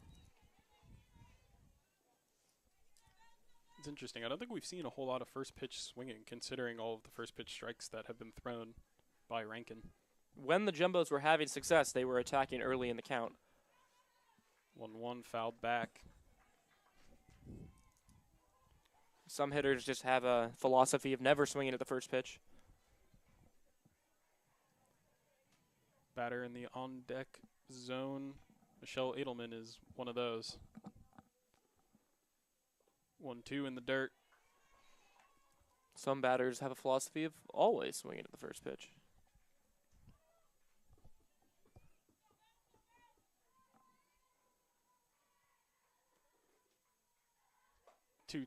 It's interesting. I don't think we've seen a whole lot of first pitch swinging, considering all of the first pitch strikes that have been thrown by Rankin. When the Jumbos were having success, they were attacking early in the count. 1-1 fouled back. Some hitters just have a philosophy of never swinging at the first pitch. Batter in the on-deck zone. Michelle Edelman is one of those. 1-2 in the dirt. Some batters have a philosophy of always swinging at the first pitch.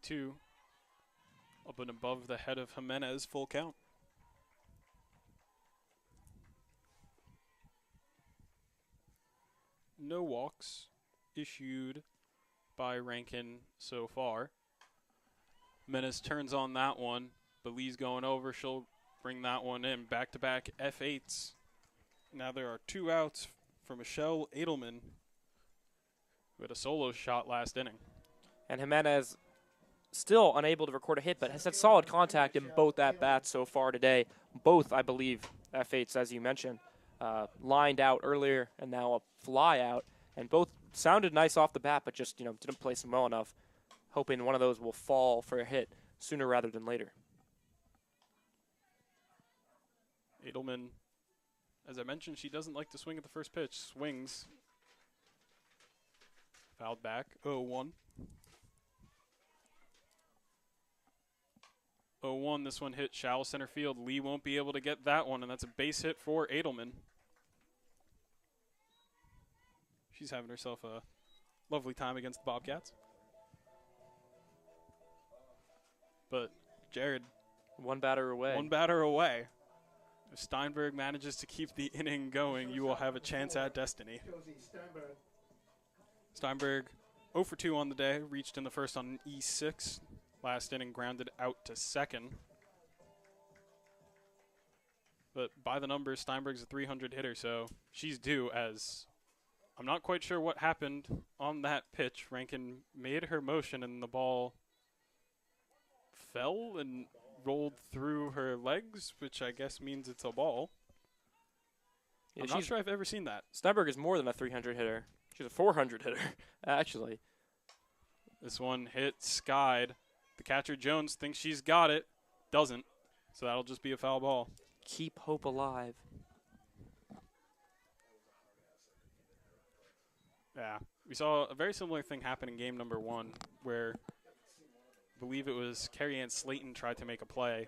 Two up and above the head of Jimenez, full count. No walks issued by Rankin so far. Jimenez turns on that one, but Lee's going over. She'll bring that one in. Back-to-back F8s. Now there are 2 outs for Michelle Edelman, who had a solo shot last inning. And Jimenez still unable to record a hit, but has had solid contact in both at-bats so far today. Both, I believe, F8s, as you mentioned, lined out earlier and now a fly out. And both sounded nice off the bat, but just didn't place them well enough. Hoping one of those will fall for a hit sooner rather than later. Edelman, as I mentioned, she doesn't like to swing at the first pitch. Swings. Fouled back. 0-1. 0-1, this one hit shallow center field. Lee won't be able to get that one, and that's a base hit for Edelman. She's having herself a lovely time against the Bobcats. But, Jared. One batter away. One batter away. If Steinberg manages to keep the inning going, you will have a chance at destiny. Steinberg 0 for 2 on the day, reached in the first on an E6. Last inning grounded out to second. But by the numbers, Steinberg's a 300 hitter, so she's due, as I'm not quite sure what happened on that pitch. Rankin made her motion and the ball fell and rolled through her legs, which I guess means it's a ball. Yeah, I'm not sure I've ever seen that. Steinberg is more than a 300 hitter. She's a 400 hitter, actually. This one hit skied. The catcher, Jones, thinks she's got it. Doesn't. So that'll just be a foul ball. Keep hope alive. Yeah. We saw a very similar thing happen in game number 1 where I believe it was Carrie Ann Slayton tried to make a play.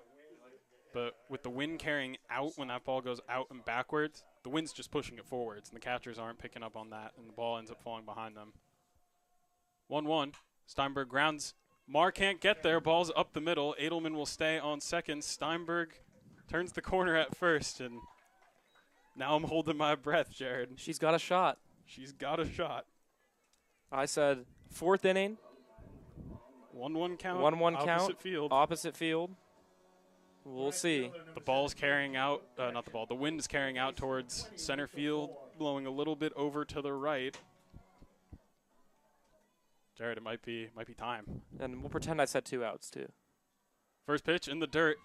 But with the wind carrying out when that ball goes out and backwards, the wind's just pushing it forwards, and the catchers aren't picking up on that, and the ball ends up falling behind them. 1-1. Steinberg grounds. Marr can't get there. Ball's up the middle. Edelman will stay on second. Steinberg turns the corner at first, and now I'm holding my breath, Jared. She's got a shot. She's got a shot. I said 4th inning. 1-1 count. 1-1 count. Opposite field. Opposite field. We'll see. The ball's carrying out, not the ball, the wind is carrying out towards center field, blowing a little bit over to the right. Jared, it might be time. And we'll pretend I said 2 outs, too. First pitch in the dirt.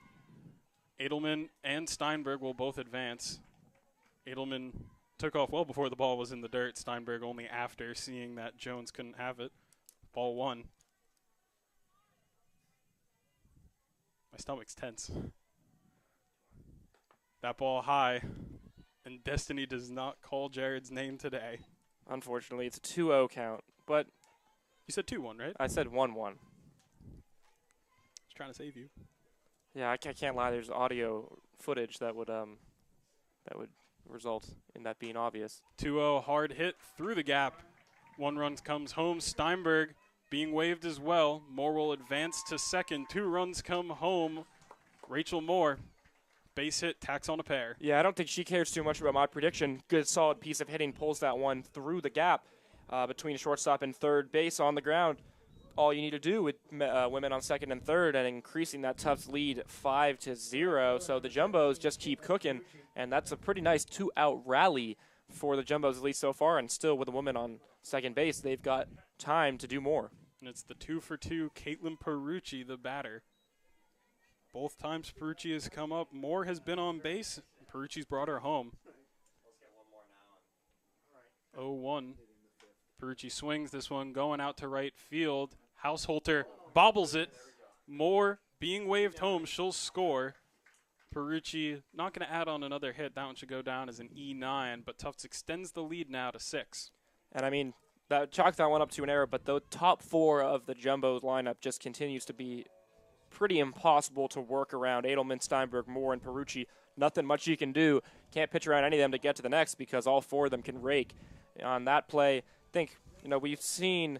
Edelman and Steinberg will both advance. Edelman took off well before the ball was in the dirt. Steinberg only after, seeing that Jones couldn't have it. Ball 1. My stomach's tense. That ball high, and destiny does not call Jared's name today. Unfortunately, it's a 2-0 count, but You said 2-1, right? I said 1-1. I was trying to save you. Yeah, I can't lie. There's audio footage that would result in that being obvious. 2-0, hard hit through the gap. 1 run comes home. Steinberg being waved as well. Moore will advance to second. 2 runs come home. Rachel Moore, base hit, tacks on a pair. Yeah, I don't think she cares too much about my prediction. Good, solid piece of hitting pulls that one through the gap between shortstop and third base on the ground. All you need to do with women on second and third and increasing that Tufts lead 5-0. So the Jumbos just keep cooking, and that's a pretty nice 2-out rally for the Jumbos, at least so far. And still with a woman on second base, they've got time to do more. And it's the 2-for-2 Caitlin Perucci, the batter. Both times Perucci has come up, Moore has been on base. Perucci's brought her home. 0-1. Perucci swings this one, going out to right field. Hausholter bobbles it. Moore being waved home. She'll score. Perucci not going to add on another hit. That one should go down as an E9, but Tufts extends the lead now to 6. And I mean, that chalk that one up to an error, but the top 4 of the Jumbos lineup just continues to be pretty impossible to work around. Edelman, Steinberg, Moore, and Perucci. Nothing much you can do. Can't pitch around any of them to get to the next because all 4 of them can rake. On that play, I think, we've seen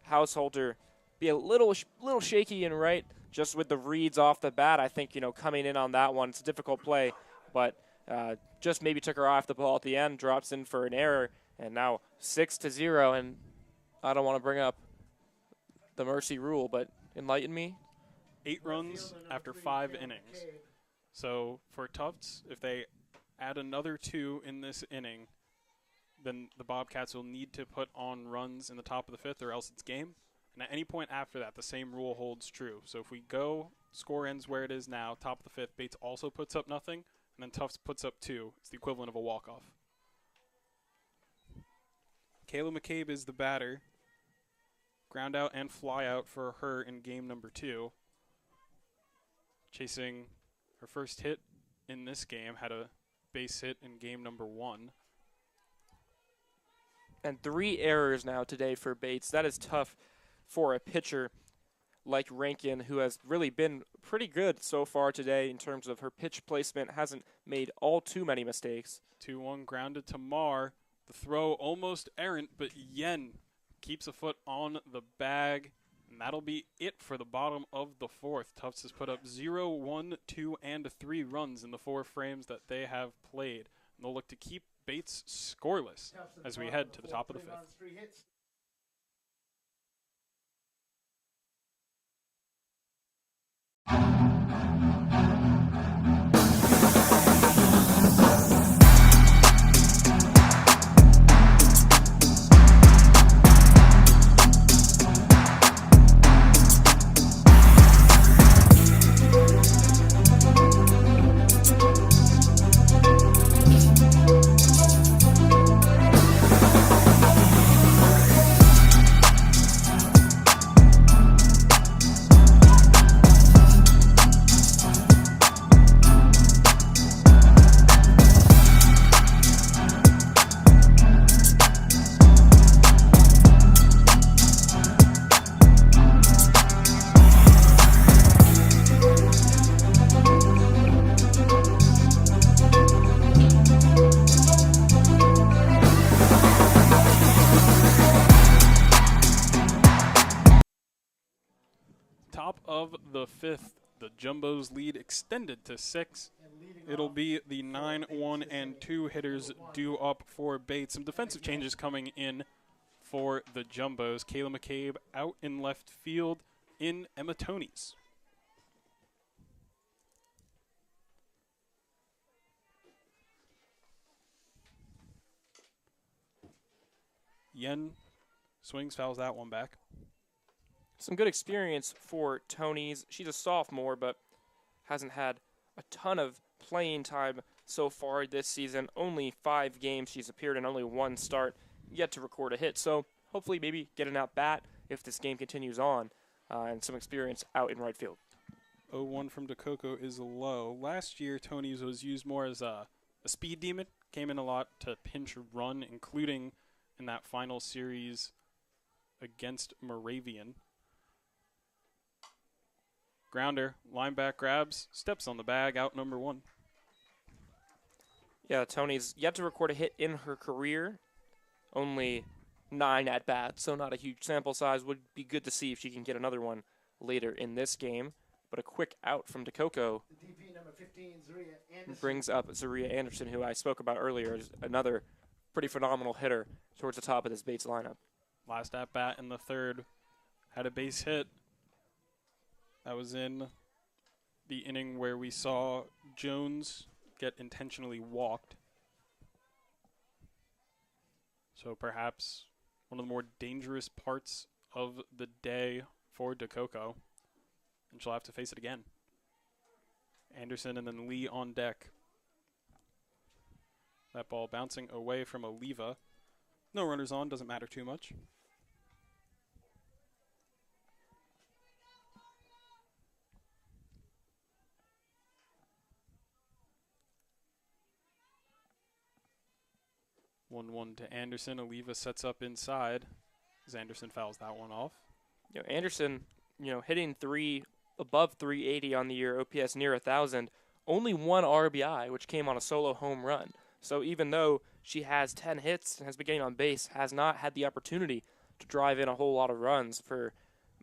Hausholter be a little shaky and right just with the reads off the bat. I think, coming in on that one, it's a difficult play, but just maybe took her off the ball at the end, drops in for an error, and now 6-0. And I don't want to bring up the mercy rule, but enlighten me. 8 runs after 5 innings. So for Tufts, if they add another 2 in this inning, then the Bobcats will need to put on runs in the top of the 5th or else it's game. And at any point after that, the same rule holds true. So if we go, score ends where it is now, top of the 5th, Bates also puts up nothing, and then Tufts puts up 2. It's the equivalent of a walk-off. Kayla McCabe is the batter. Ground out and fly out for her in game number 2. Chasing her first hit in this game, had a base hit in game number 1. And 3 errors now today for Bates. That is tough for a pitcher like Rankin, who has really been pretty good so far today in terms of her pitch placement, hasn't made all too many mistakes. 2-1 grounded to Marr. The throw almost errant, but Yen keeps a foot on the bag, and that'll be it for the bottom of the 4th. Tufts has put up 0, 1, 2, and 3 runs in the 4 frames that they have played. And they'll look to keep Bates scoreless as we head to the top of the 5th. Top of the 5th, the Jumbos lead extended to 6. It'll be the 9, 1, and 2 hitters due up for Bates. Some defensive changes coming in for the Jumbos. Kayla McCabe out in left field, in Emma Toney's. Yen swings, fouls that one back. Some good experience for Tony's. She's a sophomore, but hasn't had a ton of playing time so far this season. Only 5 games she's appeared in, only 1 start, yet to record a hit. So hopefully maybe get an at-bat if this game continues on, and some experience out in right field. 0-1 from DeCoco is low. Last year, Tony's was used more as a speed demon. Came in a lot to pinch run, including in that final series against Moravian. Grounder, line back grabs, steps on the bag, out number 1. Yeah, Tony's yet to record a hit in her career. Only 9 at bats, so not a huge sample size. Would be good to see if she can get another one later in this game. But a quick out from DeCoco DP number 15, Zaria Anderson. brings up Zaria Anderson, who I spoke about earlier, as another pretty phenomenal hitter towards the top of this Bates lineup. Last at bat in the 3rd, had a base hit. That was in the inning where we saw Jones get intentionally walked. So perhaps one of the more dangerous parts of the day for DeCoco. And she'll have to face it again. Anderson and then Lee on deck. That ball bouncing away from Oliva. No runners on, doesn't matter too much. One to Anderson. Oliva sets up inside as Anderson fouls that one off. Anderson, hitting above 380 on the year, OPS near 1,000, only 1 RBI, which came on a solo home run. So even though she has 10 hits and has been getting on base, has not had the opportunity to drive in a whole lot of runs for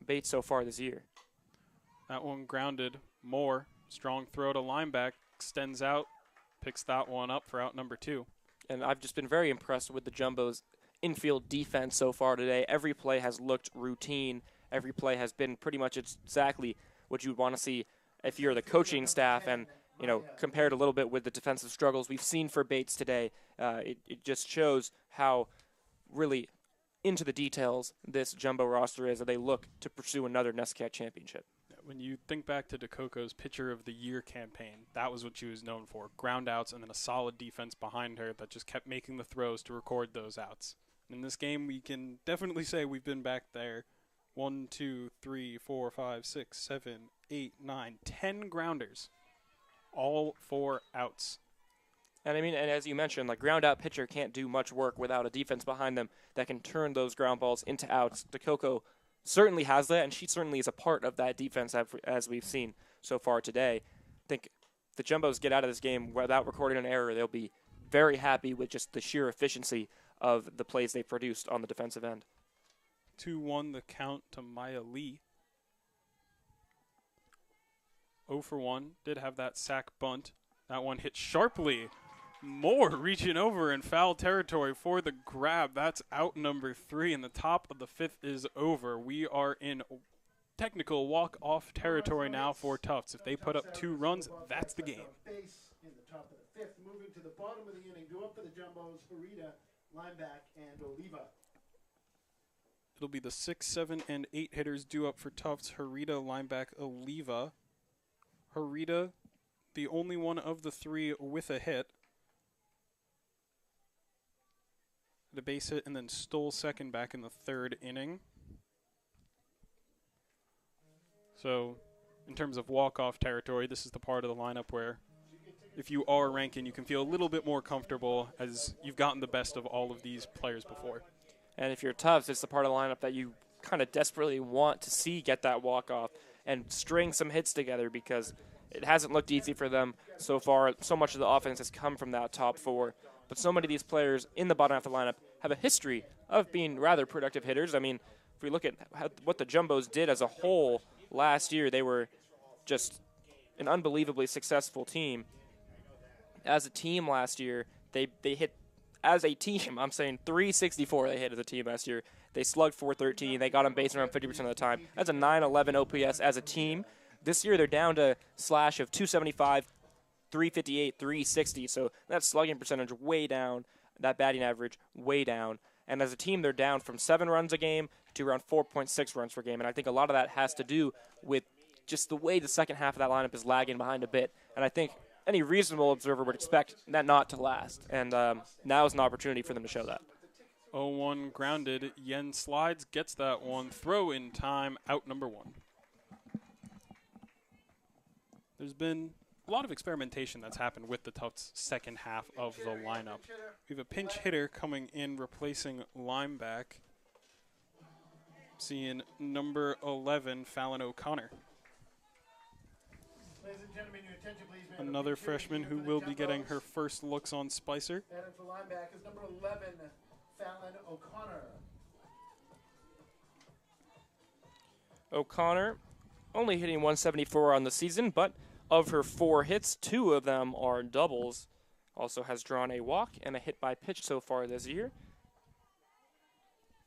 Bates so far this year. That one grounded. Moore, strong throw to lineback, extends out, picks that one up for out number 2. And I've just been very impressed with the Jumbo's infield defense so far today. Every play has looked routine. Every play has been pretty much exactly what you would want to see if you're the coaching staff, and compared a little bit with the defensive struggles we've seen for Bates today. It just shows how really into the details this Jumbo roster is, that they look to pursue another NESCAC championship. When you think back to DeCoco's Pitcher of the Year campaign, that was what she was known for. Ground outs and then a solid defense behind her that just kept making the throws to record those outs. In this game, we can definitely say we've been back there. 1, 2, 3, 4, 5, 6, 7, 8, 9, 10 grounders. All 4 outs. And and as you mentioned, ground out pitcher can't do much work without a defense behind them that can turn those ground balls into outs. DeCoco certainly has that, and she certainly is a part of that defense as we've seen so far today. I think the Jumbos get out of this game without recording an error. They'll be very happy with just the sheer efficiency of the plays they produced on the defensive end. 2-1 the count to Maya Lee. 0 for 1. Did have that sack bunt. That one hit sharply. Moore reaching over in foul territory for the grab. That's out number 3, and the top of the 5th is over. We are in technical walk-off territory now for Tufts. If they put up 2 runs, that's the game. Base in the top of the 5th. Moving to the bottom of the inning, due up for the Jumbos, Farida, lineback, and Oliva. It'll be the 6, 7, and 8 hitters due up for Tufts. Harita, lineback, Oliva. Harita, the only one of the 3 with a hit. The base hit and then stole second back in the 3rd inning. So, in terms of walk-off territory, this is the part of the lineup where if you are ranking, you can feel a little bit more comfortable as you've gotten the best of all of these players before. And if you're Tufts, it's the part of the lineup that you kind of desperately want to see get that walk-off and string some hits together, because it hasn't looked easy for them so far. So much of the offense has come from that top 4. But so many of these players in the bottom half of the lineup have a history of being rather productive hitters. If we look at what the Jumbos did as a whole last year, they were just an unbelievably successful team. As a team last year, they hit, as a team, I'm saying 364 they hit as a team last year. They slugged 413. They got on base around 50% of the time. That's a 911 OPS as a team. This year they're down to slash of 275, 358, 360. So that slugging percentage way down, that batting average way down. And as a team, they're down from 7 runs a game to around 4.6 runs per game. And I think a lot of that has to do with just the way the second half of that lineup is lagging behind a bit. And I think any reasonable observer would expect that not to last. And now is an opportunity for them to show that. 0-1 grounded. Yen slides, gets that one. Throw in time, out number 1. There's been a lot of experimentation that's happened with the Tufts second half of the lineup. We have a pinch hitter coming in, replacing lineback. Seeing number 11, Fallon O'Connor. Ladies and gentlemen, your attention, please. We have a Another pinch hitter freshman here who for the will be getting Jumbos. her first looks on Spicer. And for linebacker is number 11, Fallon O'Connor. O'Connor only hitting 174 on the season, but of her 4 hits, 2 of them are doubles. Also has drawn a walk and a hit by pitch so far this year.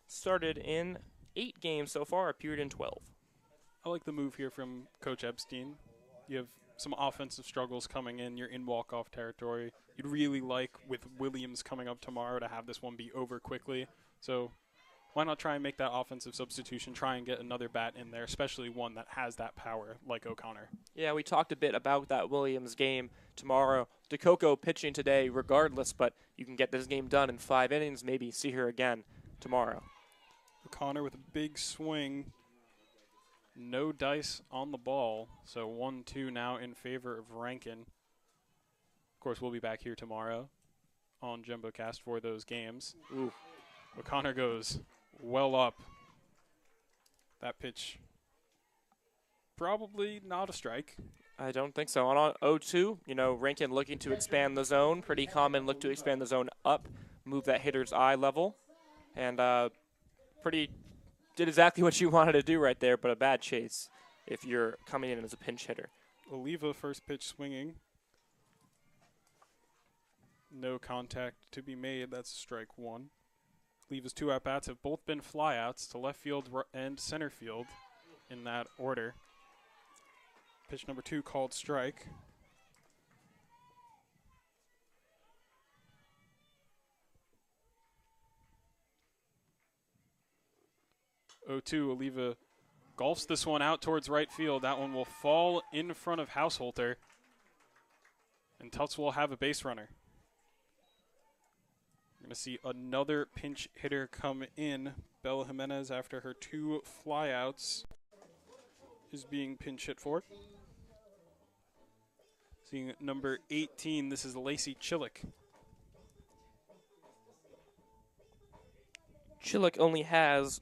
Started in 8 games so far, appeared in 12. I like the move here from Coach Epstein. You have some offensive struggles coming in. You're in walk-off territory. You'd really like, with Williams coming up tomorrow, to have this one be over quickly. So why not try and make that offensive substitution, try and get another bat in there, especially one that has that power like O'Connor. Yeah, we talked a bit about that Williams game tomorrow. DeCoco pitching today regardless, but you can get this game done in 5 innings, maybe see her again tomorrow. O'Connor with a big swing. No dice on the ball, so 1-2 now in favor of Rankin. Of course, we'll be back here tomorrow on JumboCast for those games. Ooh. O'Connor goes well up. That pitch, probably not a strike. I don't think so. On 0-2, Rankin looking to expand the zone. Pretty common, look to expand the zone up, move that hitter's eye level. And did exactly what you wanted to do right there, but a bad chase if you're coming in as a pinch hitter. Oliva first pitch swinging. No contact to be made. That's strike 1. Oliva's 2 at-bats have both been flyouts to left field and center field in that order. Pitch number 2 called strike. Oliva golfs this one out towards right field. That one will fall in front of Householder. And Tufts will have a base runner. We're going to see another pinch hitter come in. Bella Jimenez, after her 2 flyouts, is being pinch hit for. Seeing number 18, this is Lacey Chillick. Chillick only has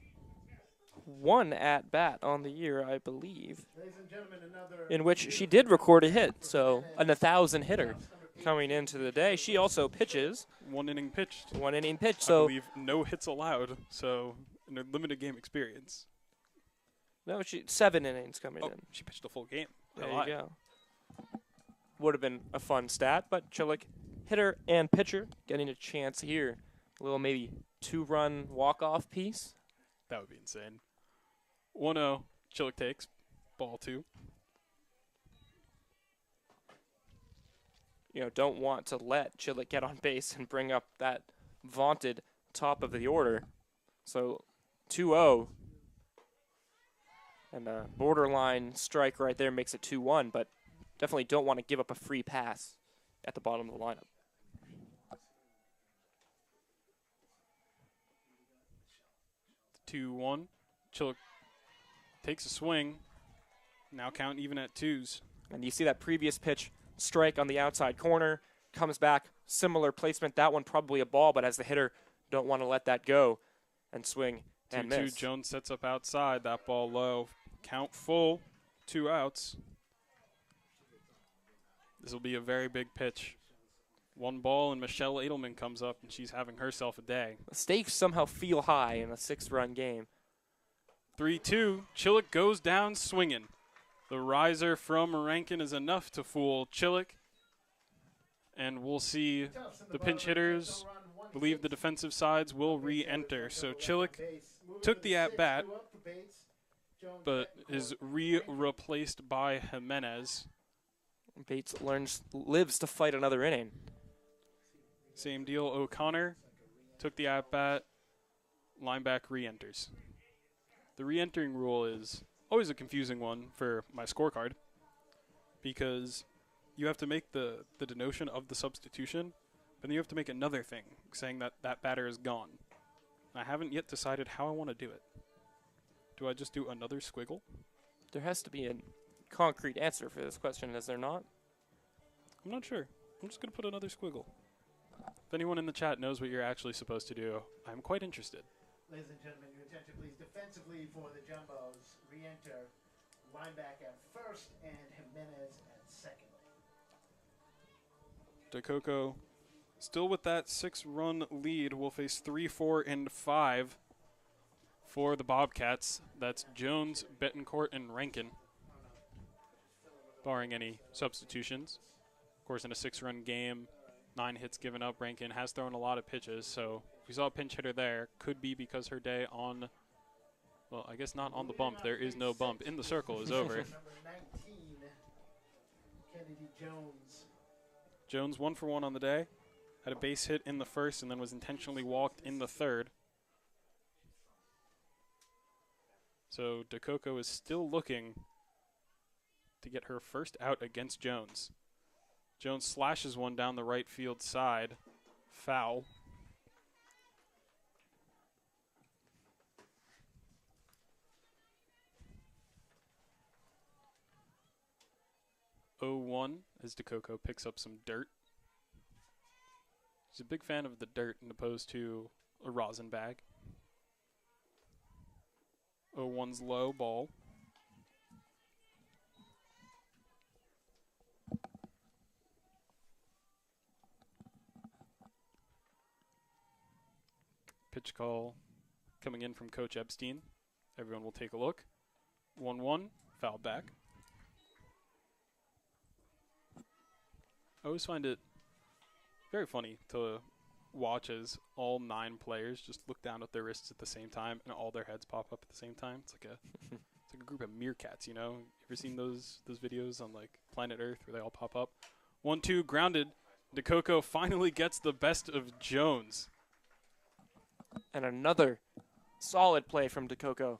1 at-bat on the year, I believe, Ladies and gentlemen, another in which she did record a hit, so an 1,000 hitter coming into the day. She also pitches. 1 inning pitched. 1 inning pitch, I so believe no hits allowed, so in a limited game experience. no, 7 innings coming in. She pitched a full game. I There lied. you go. Would have been a fun stat, but Chillick, hitter and pitcher, getting a chance here. A little maybe 2-run walk-off piece. That would be insane. 1-0, Chillick takes, ball 2. Don't want to let Chillick get on base and bring up that vaunted top of the order. So 2-0. And a borderline strike right there makes it 2-1, but definitely don't want to give up a free pass at the bottom of the lineup. 2-1. Chillick takes a swing. Now count even at 2s. And you see that previous pitch strike on the outside corner, comes back, similar placement. That one probably a ball, but as the hitter, don't want to let that go and swing and 2-2. miss. Jones sets up outside. That ball low. Count full. 2 outs. This will be a very big pitch. 1 ball, and Michelle Edelman comes up, and she's having herself a day. The stakes somehow feel high in a 6-run game. 3-2. Chillick goes down swinging. The riser from Rankin is enough to fool Chillick. And we'll see the pinch hitters. Believe the defensive sides will re-enter. So Chillick took the at-bat, but is replaced by Jimenez. Bates lives to fight another inning. Same deal. O'Connor took the at-bat. Lineback re-enters. The re-entering rule is always a confusing one for my scorecard because you have to make the denotion of the substitution, but then you have to make another thing saying that that batter is gone. I haven't yet decided how I want to do it. Do I just do another squiggle? There has to be concrete answer for this question, is there not? I'm not sure. I'm just going to put another squiggle. If anyone in the chat knows what you're actually supposed to do, I'm quite interested. Ladies and gentlemen, your attention please. Defensively for the Jumbos, re-enter lineback at first and Jimenez at second. DeCoco, still with that 6-run lead, will face 3, 4, and 5 for the Bobcats. That's Jones, Betancourt, and Rankin, barring any substitutions. Of course, in a 6-run game, 9 hits given up, Rankin has thrown a lot of pitches, so if we saw a pinch hitter there, could be because her day on, well, I guess not on the bump. There is no bump. In the circle is over. Number 19, Kennedy Jones. Jones 1 for 1 on the day. Had a base hit in the first and then was intentionally walked in the third. So DeCoco is still looking to get her first out against Jones. Jones slashes one down the right field side. Foul. (0-1) as DeCoco picks up some dirt. He's a big fan of the dirt as opposed to a rosin bag. 0-1's low ball. Pitch call coming in from Coach Epstein. Everyone will take a look. 1-1, foul back. I always find it very funny to watch as all 9 players just look down at their wrists at the same time and all their heads pop up at the same time. It's like a group of meerkats, you know? You ever seen those videos on like Planet Earth where they all pop up? 1-2 grounded. DeCoco finally gets the best of Jones. And another solid play from DeCoco.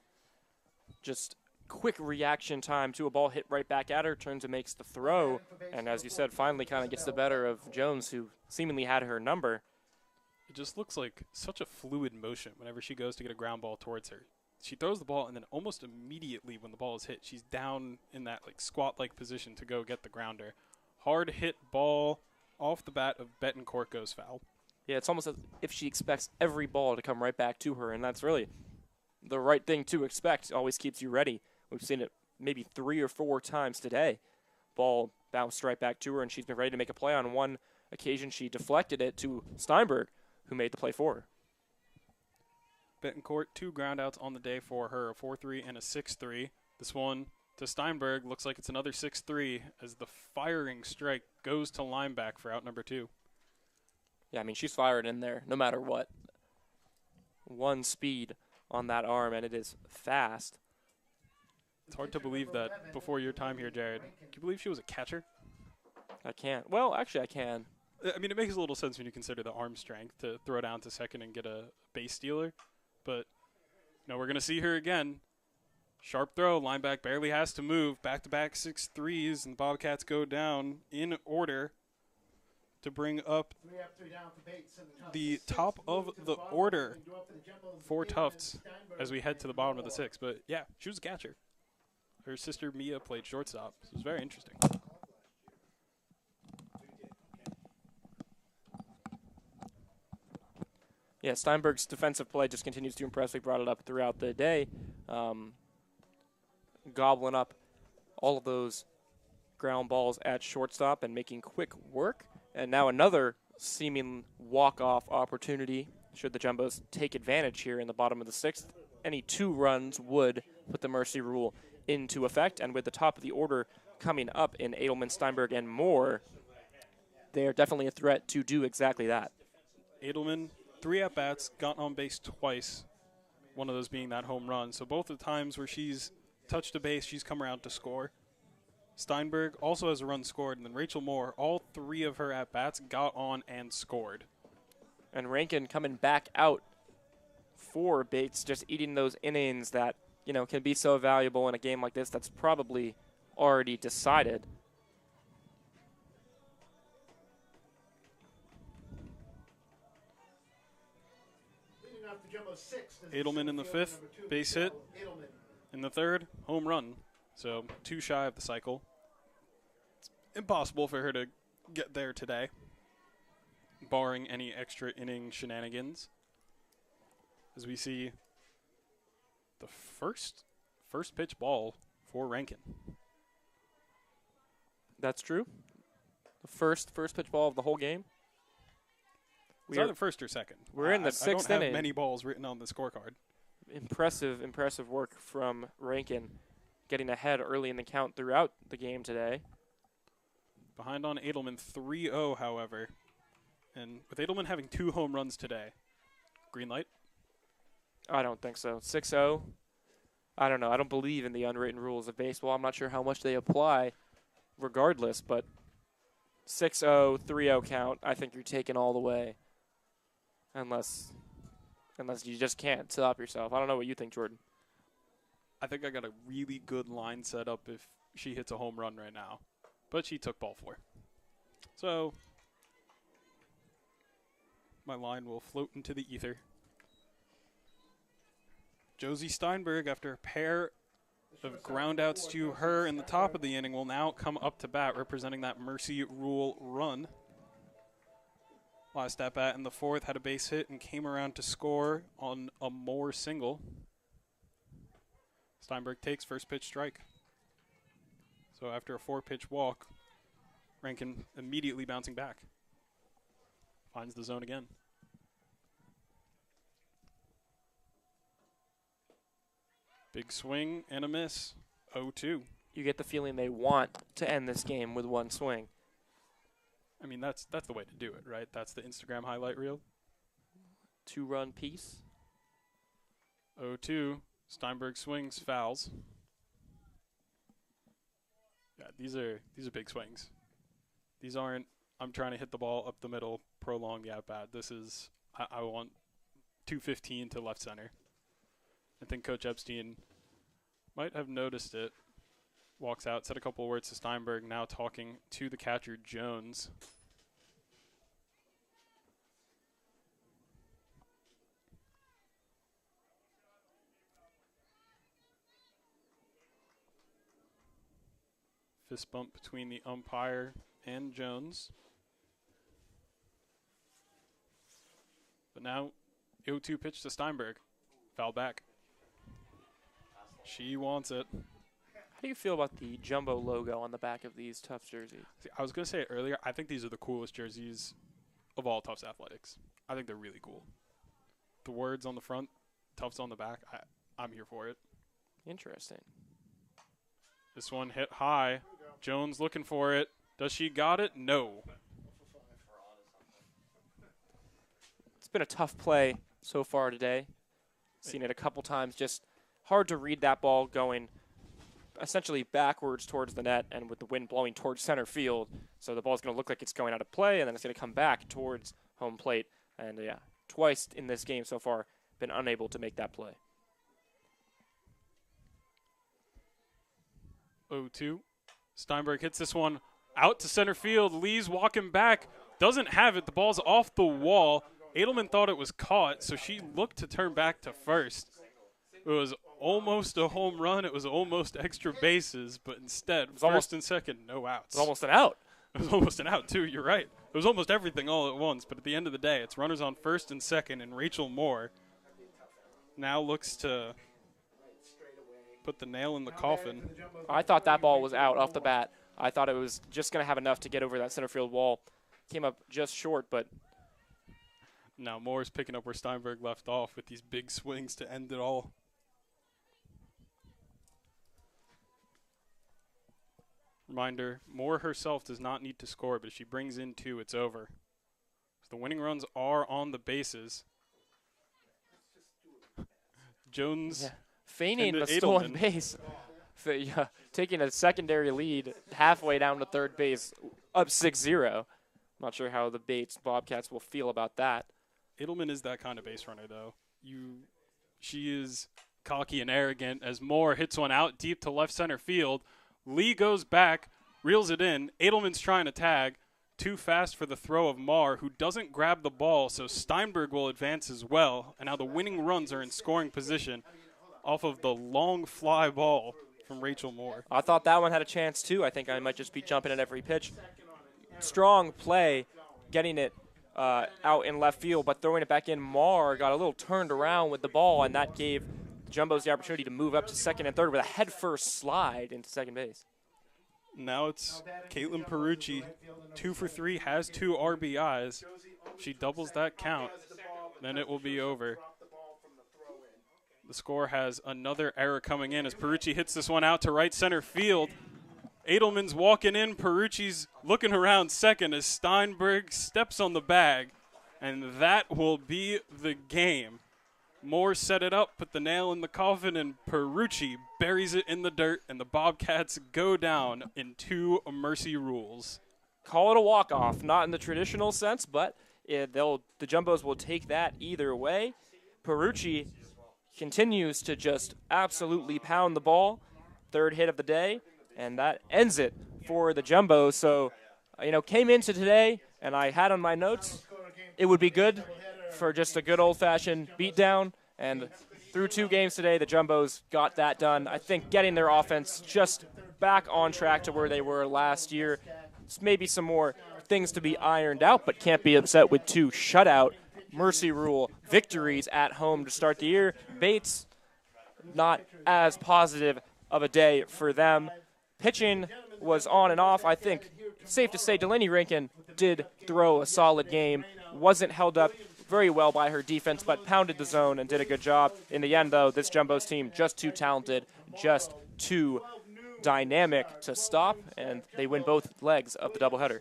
Just quick reaction time to a ball hit right back at her, turns and makes the throw, and as you said, finally kind of gets the better of Jones, who seemingly had her number. It just looks like such a fluid motion whenever she goes to get a ground ball towards her. She throws the ball, and then almost immediately when the ball is hit, she's down in that like squat-like position to go get the grounder. Hard hit ball off the bat of Betancourt goes foul. Yeah, it's almost as if she expects every ball to come right back to her, and that's really the right thing to expect. It always keeps you ready. We've seen it maybe 3 or 4 times today. Ball bounced right back to her, and she's been ready to make a play. On one occasion, she deflected it to Steinberg, who made the play for her. Betancourt, 2 groundouts on the day for her, a 4-3 and a 6-3. This one to Steinberg looks like it's another 6-3 as the firing strike goes to lineback for out number 2. Yeah, I mean, she's fired in there no matter what. 1 speed on that arm, and it is fast. It's hard to believe that before your time here, Jared. Can you believe she was a catcher? I can't. Well, actually, I can. I mean, it makes a little sense when you consider the arm strength to throw down to second and get a base stealer. But, no, we're going to see her again. Sharp throw. Lineback barely has to move. Back-to-back 6-3s, and the Bobcats go down in order to bring up the top of the order for Tufts as we head to the bottom of the 6. But, yeah, she was a catcher. Her sister Mia played shortstop. So it was very interesting. Yeah, Steinberg's defensive play just continues to impress. We brought it up throughout the day. Gobbling up all of those ground balls at shortstop and making quick work. And now another seeming walk-off opportunity should the Jumbos take advantage here in the bottom of the 6th. Any 2 runs would put the mercy rule into effect. And with the top of the order coming up in Edelman, Steinberg, and Moore, they are definitely a threat to do exactly that. Edelman, 3 at-bats, got on base twice, one of those being that home run. So both the times where she's touched a base, she's come around to score. Steinberg also has a run scored, and then Rachel Moore, all 3 of her at-bats got on and scored. And Rankin coming back out for Bates, just eating those innings that, you know, can be so valuable in a game like this that's probably already decided. Edelman in the 5th, base hit. In the 3rd, home run. So 2 shy of the cycle. It's impossible for her to get there today, barring any extra inning shenanigans. As we see the first pitch ball for Rankin. That's true. The first pitch ball of the whole game. It's either first or second. We're in the 6th inning. I don't have many balls written on the scorecard. Impressive work from Rankin, getting ahead early in the count throughout the game today. Behind on Edelman 3-0, however. And with Edelman having 2 home runs today, green light? I don't think so. 6-0. I don't know. I don't believe in the unwritten rules of baseball. I'm not sure how much they apply regardless, but 6-0, 3-0 count, I think you're taking all the way. Unless you just can't stop yourself. I don't know what you think, Jordan. I think I got a really good line set up if she hits a home run right now. But she took ball 4. So my line will float into the ether. Josie Steinberg, after a pair of groundouts to her in the top of the inning, will now come up to bat, representing that Mercy Rule run. Last at bat in the 4th, had a base hit and came around to score on a Moore single. Steinberg takes first pitch strike. So after a 4-pitch walk, Rankin immediately bouncing back. Finds the zone again. Big swing and a miss. 0-2. You get the feeling they want to end this game with one swing. I mean, that's the way to do it, right? That's the Instagram highlight reel. 2-run piece. 0-2. Steinberg swings, fouls. Yeah, these are big swings. These aren't, I'm trying to hit the ball up the middle, prolong the at-bat. This is, I want 215 to left center. I think Coach Epstein might have noticed it. Walks out, said a couple of words to Steinberg, now talking to the catcher, Jones. Fist bump between the umpire and Jones. But now, 0-2 pitch to Steinberg. Foul back. She wants it. How do you feel about the Jumbo logo on the back of these Tufts jerseys? See, I was going to say it earlier. I think these are the coolest jerseys of all Tufts athletics. I think they're really cool. The words on the front, Tufts on the back, I'm here for it. Interesting. This one hit high. Jones looking for it. Does she got it? No. It's been a tough play so far today. Seen it a couple times. Just hard to read that ball going essentially backwards towards the net and with the wind blowing towards center field. So the ball's going to look like it's going out of play, and then it's going to come back towards home plate. And, yeah, twice in this game so far been unable to make that play. 0-2. Steinberg hits this one out to center field. Lee's walking back. Doesn't have it. The ball's off the wall. Edelman thought it was caught, so she looked to turn back to first. It was almost a home run. It was almost extra bases, but instead, first and second, no outs. It was almost an out. It was almost an out, too. You're right. It was almost everything all at once, but at the end of the day, it's runners on first and second, and Rachel Moore now looks to put the nail in the coffin. I thought that ball was out off the bat. I thought it was just going to have enough to get over that center field wall. Came up just short, but now Moore's picking up where Steinberg left off with these big swings to end it all. Reminder, Moore herself does not need to score, but if she brings in 2, it's over. So the winning runs are on the bases. Jones feigning the stolen base. Taking a secondary lead halfway down to third base, up 6-0. Not sure how the Bates Bobcats will feel about that. Edelman is that kind of base runner, though. She is cocky and arrogant as Moore hits one out deep to left center field. Lee goes back, reels it in. Edelman's trying to tag. Too fast for the throw of Marr, who doesn't grab the ball, so Steinberg will advance as well. And now the winning runs are in scoring position off of the long fly ball from Rachel Moore. I thought that one had a chance, too. I think I might just be jumping at every pitch. Strong play, getting it out in left field, but throwing it back in. Marr got a little turned around with the ball, and that gave the Jumbos the opportunity to move up to second and third with a head-first slide into second base. Now it's Caitlin Perucci, 2 for 3, has 2 RBIs. She doubles that count, then it will be over. The score has another error coming in as Perucci hits this one out to right center field. Edelman's walking in. Perucci's looking around second as Steinberg steps on the bag. And that will be the game. Moore set it up, put the nail in the coffin, and Perucci buries it in the dirt, and the Bobcats go down in 2 mercy rules. Call it a walk-off, not in the traditional sense, but the Jumbos will take that either way. Perucci continues to just absolutely pound the ball. 3rd hit of the day, and that ends it for the Jumbos. So, came into today, and I had on my notes, it would be good for just a good old-fashioned beatdown, and through 2 games today, the Jumbos got that done. I think getting their offense just back on track to where they were last year. Maybe some more things to be ironed out, but can't be upset with 2 shutout mercy rule victories at home to start the year. Bates, not as positive of a day for them. Pitching was on and off. I think safe to say Delaney Rankin did throw a solid game, wasn't held up very well by her defense, but pounded the zone and did a good job. In the end, though, this Jumbos team just too talented, just too dynamic to stop, and they win both legs of the doubleheader.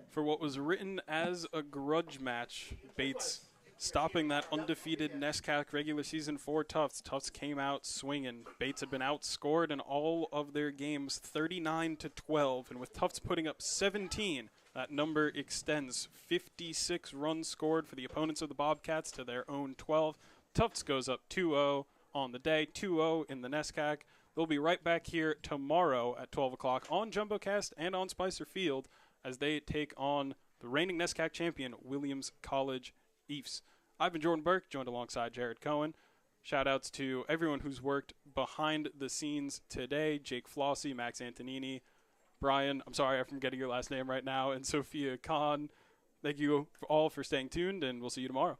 For what was written as a grudge match, Bates stopping that undefeated NESCAC regular season for Tufts. Tufts came out swinging. Bates had been outscored in all of their games 39-12, and with Tufts putting up 17, that number extends 56 runs scored for the opponents of the Bobcats to their own 12. Tufts goes up 2-0 on the day, 2-0 in the NESCAC. They'll be right back here tomorrow at 12 o'clock on JumboCast and on Spicer Field as they take on the reigning NESCAC champion, Williams College Eafs. I've been Jordan Burke, joined alongside Jared Cohen. Shout-outs to everyone who's worked behind the scenes today, Jake Flossie, Max Antonini, Brian, I'm sorry I'm forgetting your last name right now, and Sophia Khan. Thank you all for staying tuned, and we'll see you tomorrow.